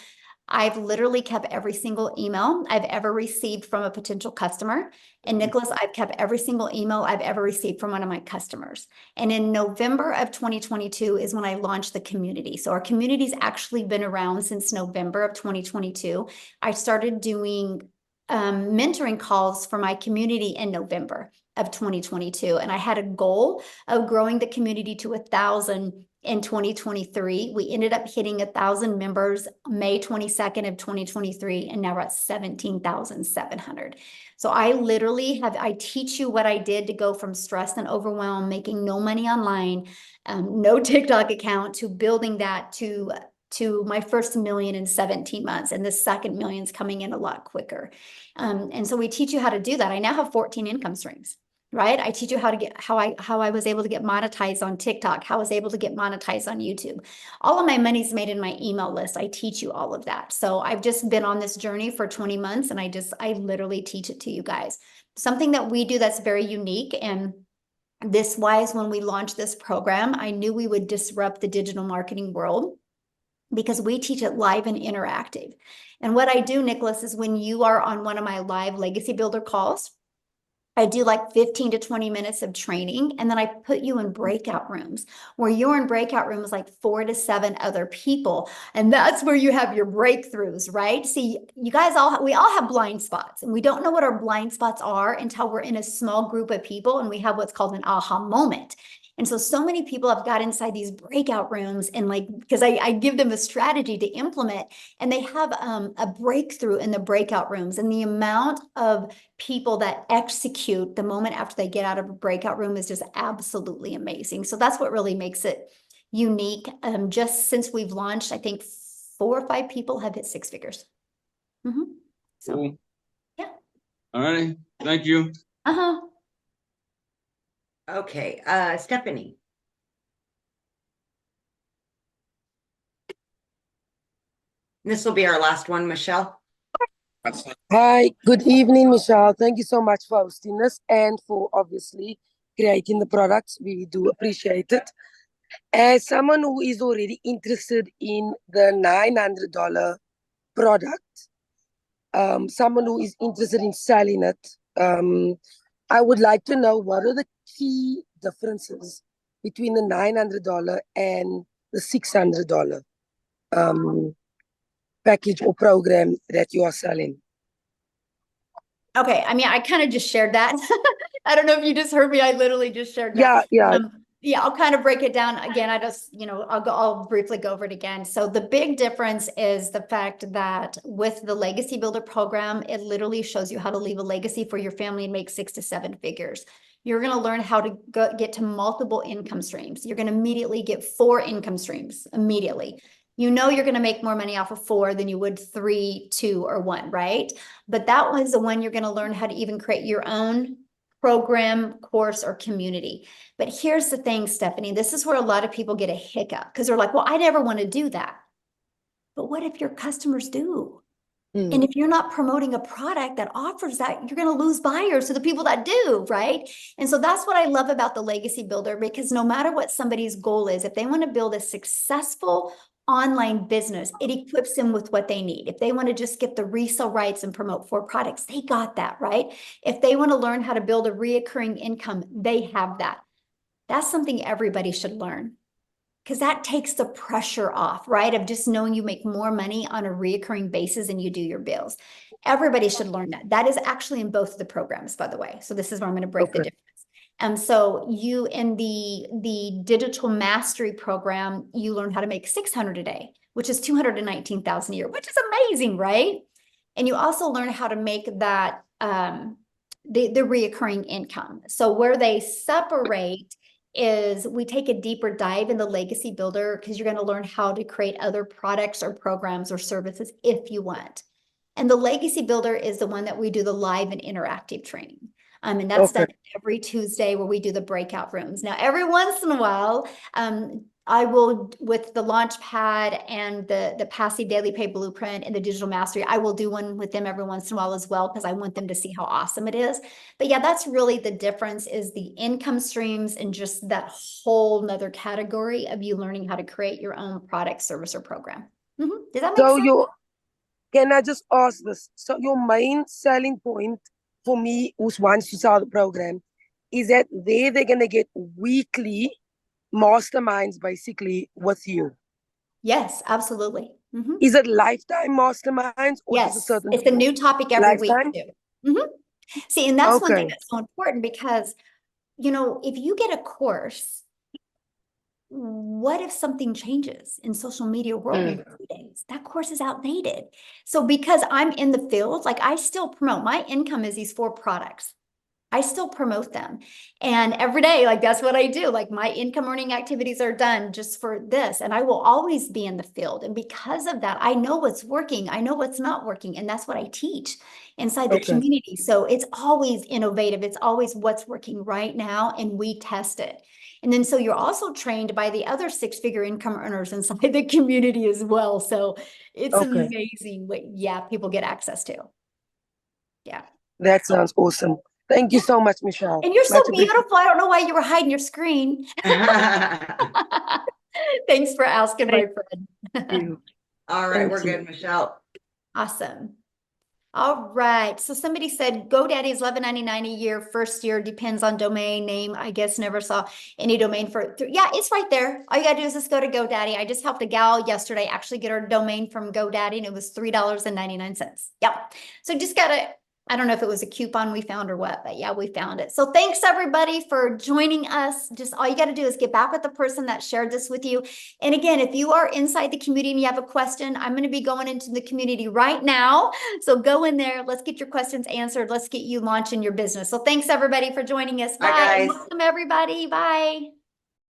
I've literally kept every single email I've ever received from a potential customer. And Nicholas, I've kept every single email I've ever received from one of my customers. And in November of 2022 is when I launched the community. So our community's actually been around since November of 2022. I started doing mentoring calls for my community in November of 2022. And I had a goal of growing the community to 1,000 in 2023. We ended up hitting 1,000 members May 22nd of 2023, and now we're at 17,700. So I literally I teach you what I did to go from stress and overwhelm, making no money online, no TikTok account, to building that to my first million in 17 months. And the second million's coming in a lot quicker. And so we teach you how to do that. I now have 14 income streams. Right? I teach you how to get how I was able to get monetized on TikTok, how I was able to get monetized on YouTube. All of my money's made in my email list. I teach you all of that. So I've just been on this journey for 20 months, and I literally teach it to you guys. Something that we do that's very unique, and this wise, when we launched this program, I knew we would disrupt the digital marketing world, because we teach it live and interactive. And what I do, Nicholas, is when you are on one of my live Legacy Builder calls, I do like 15 to 20 minutes of training, and then I put you in breakout rooms where you're in breakout rooms like 4 to 7 other people. And that's where you have your breakthroughs, right? See, you guys we all have blind spots, and we don't know what our blind spots are until we're in a small group of people and we have what's called an aha moment. And so many people have got inside these breakout rooms, and because I give them a strategy to implement, and they have a breakthrough in the breakout rooms, and the amount of people that execute the moment after they get out of a breakout room is just absolutely amazing. So that's what really makes it unique. Just since we've launched, I think 4 or 5 people have hit 6 figures. So, cool. Yeah. All right. Thank you. Okay, Stephanie. This will be our last one, Michelle. Hi, good evening, Michelle. Thank you so much for hosting us and for obviously creating the products. We do appreciate it. As someone who is already interested in the $900 product, someone who is interested in selling it, I would like to know what are the key differences between the $900 and the $600 package or program that you are selling? Okay, I mean, I kind of just shared that. I don't know if you just heard me. I literally just shared that. Yeah. Yeah, I'll kind of break it down again. I'll briefly go over it again. So the big difference is the fact that with the Legacy Builder program, it literally shows you how to leave a legacy for your family and make 6 to 7 figures. You're going to learn how to get to multiple income streams. You're going to immediately get 4 income streams immediately. You know you're going to make more money off of 4 than you would 3, 2, or 1, right? But that was the one you're going to learn how to even create your own program, course, or community. But here's the thing, Stephanie, this is where a lot of people get a hiccup because they're like, well, I never want to do that. But what if your customers do? And if you're not promoting a product that offers that, you're going to lose buyers to the people that do, right? And so that's what I love about the Legacy Builder, because no matter what somebody's goal is, if they want to build a successful online business, it equips them with what they need. If they want to just get the resale rights and promote 4 products, they got that, right? If they want to learn how to build a reoccurring income, they have that. That's something everybody should learn, because that takes the pressure off, right? Of just knowing you make more money on a reoccurring basis and you do your bills. Everybody should learn that. That is actually in both of the programs, by the way. So this is where I'm going to break the difference. So you in the digital mastery program, you learn how to make $600 a day, which is $219,000 a year, which is amazing, right? And you also learn how to make that the reoccurring income. So where they separate is we take a deeper dive in the Legacy Builder, because you're going to learn how to create other products or programs or services if you want. And the Legacy Builder is the one that we do the live and interactive training. And that's done every Tuesday, where we do the breakout rooms. Now, every once in a while, I will, with the Launchpad and the Passive Daily Pay Blueprint and the Digital Mastery, I will do one with them every once in a while as well, because I want them to see how awesome it is. But yeah, that's really the difference, is the income streams and just that whole nother category of you learning how to create your own product, service, or program. Does that make sense? Can I just ask this? So your main selling point for me, who wants to sell the program, is that they're going to get weekly masterminds basically with you. Yes, absolutely. Is it lifetime masterminds? Or Yes, is it certain it's a new topic every lifetime? week too. See, and that's one thing that's so important, because, you know, if you get a course, what if something changes in social media world in 2 days? That course is outdated. So because I'm in the field, like, I still promote. My income is these 4 products. I still promote them. And every day, like, that's what I do. Like, my income earning activities are done just for this. And I will always be in the field. And because of that, I know what's working. I know what's not working. And that's what I teach inside the community. So it's always innovative. It's always what's working right now. And we test it. And then, so you're also trained by the other 6-figure income earners inside the community as well. So it's amazing what, people get access to. Yeah. That sounds awesome. Thank you so much, Michelle. And you're so beautiful. I don't know why you were hiding your screen. Thanks for asking, my friend. All right, we're good, Michelle. Awesome. All right. So somebody said GoDaddy is $11.99 a year. First year depends on domain name. I guess never saw any domain for. Yeah, it's right there. All you gotta do is just go to GoDaddy. I just helped a gal yesterday actually get her domain from GoDaddy, and it was $3.99. Yep. So just gotta. I don't know if it was a coupon we found or what, but yeah, we found it. So thanks everybody for joining us. Just all you got to do is get back with the person that shared this with you. And again, if you are inside the community and you have a question, I'm going to be going into the community right now. So go in there. Let's get your questions answered. Let's get you launching your business. So thanks everybody for joining us. Bye. Bye, guys. Welcome everybody. Bye.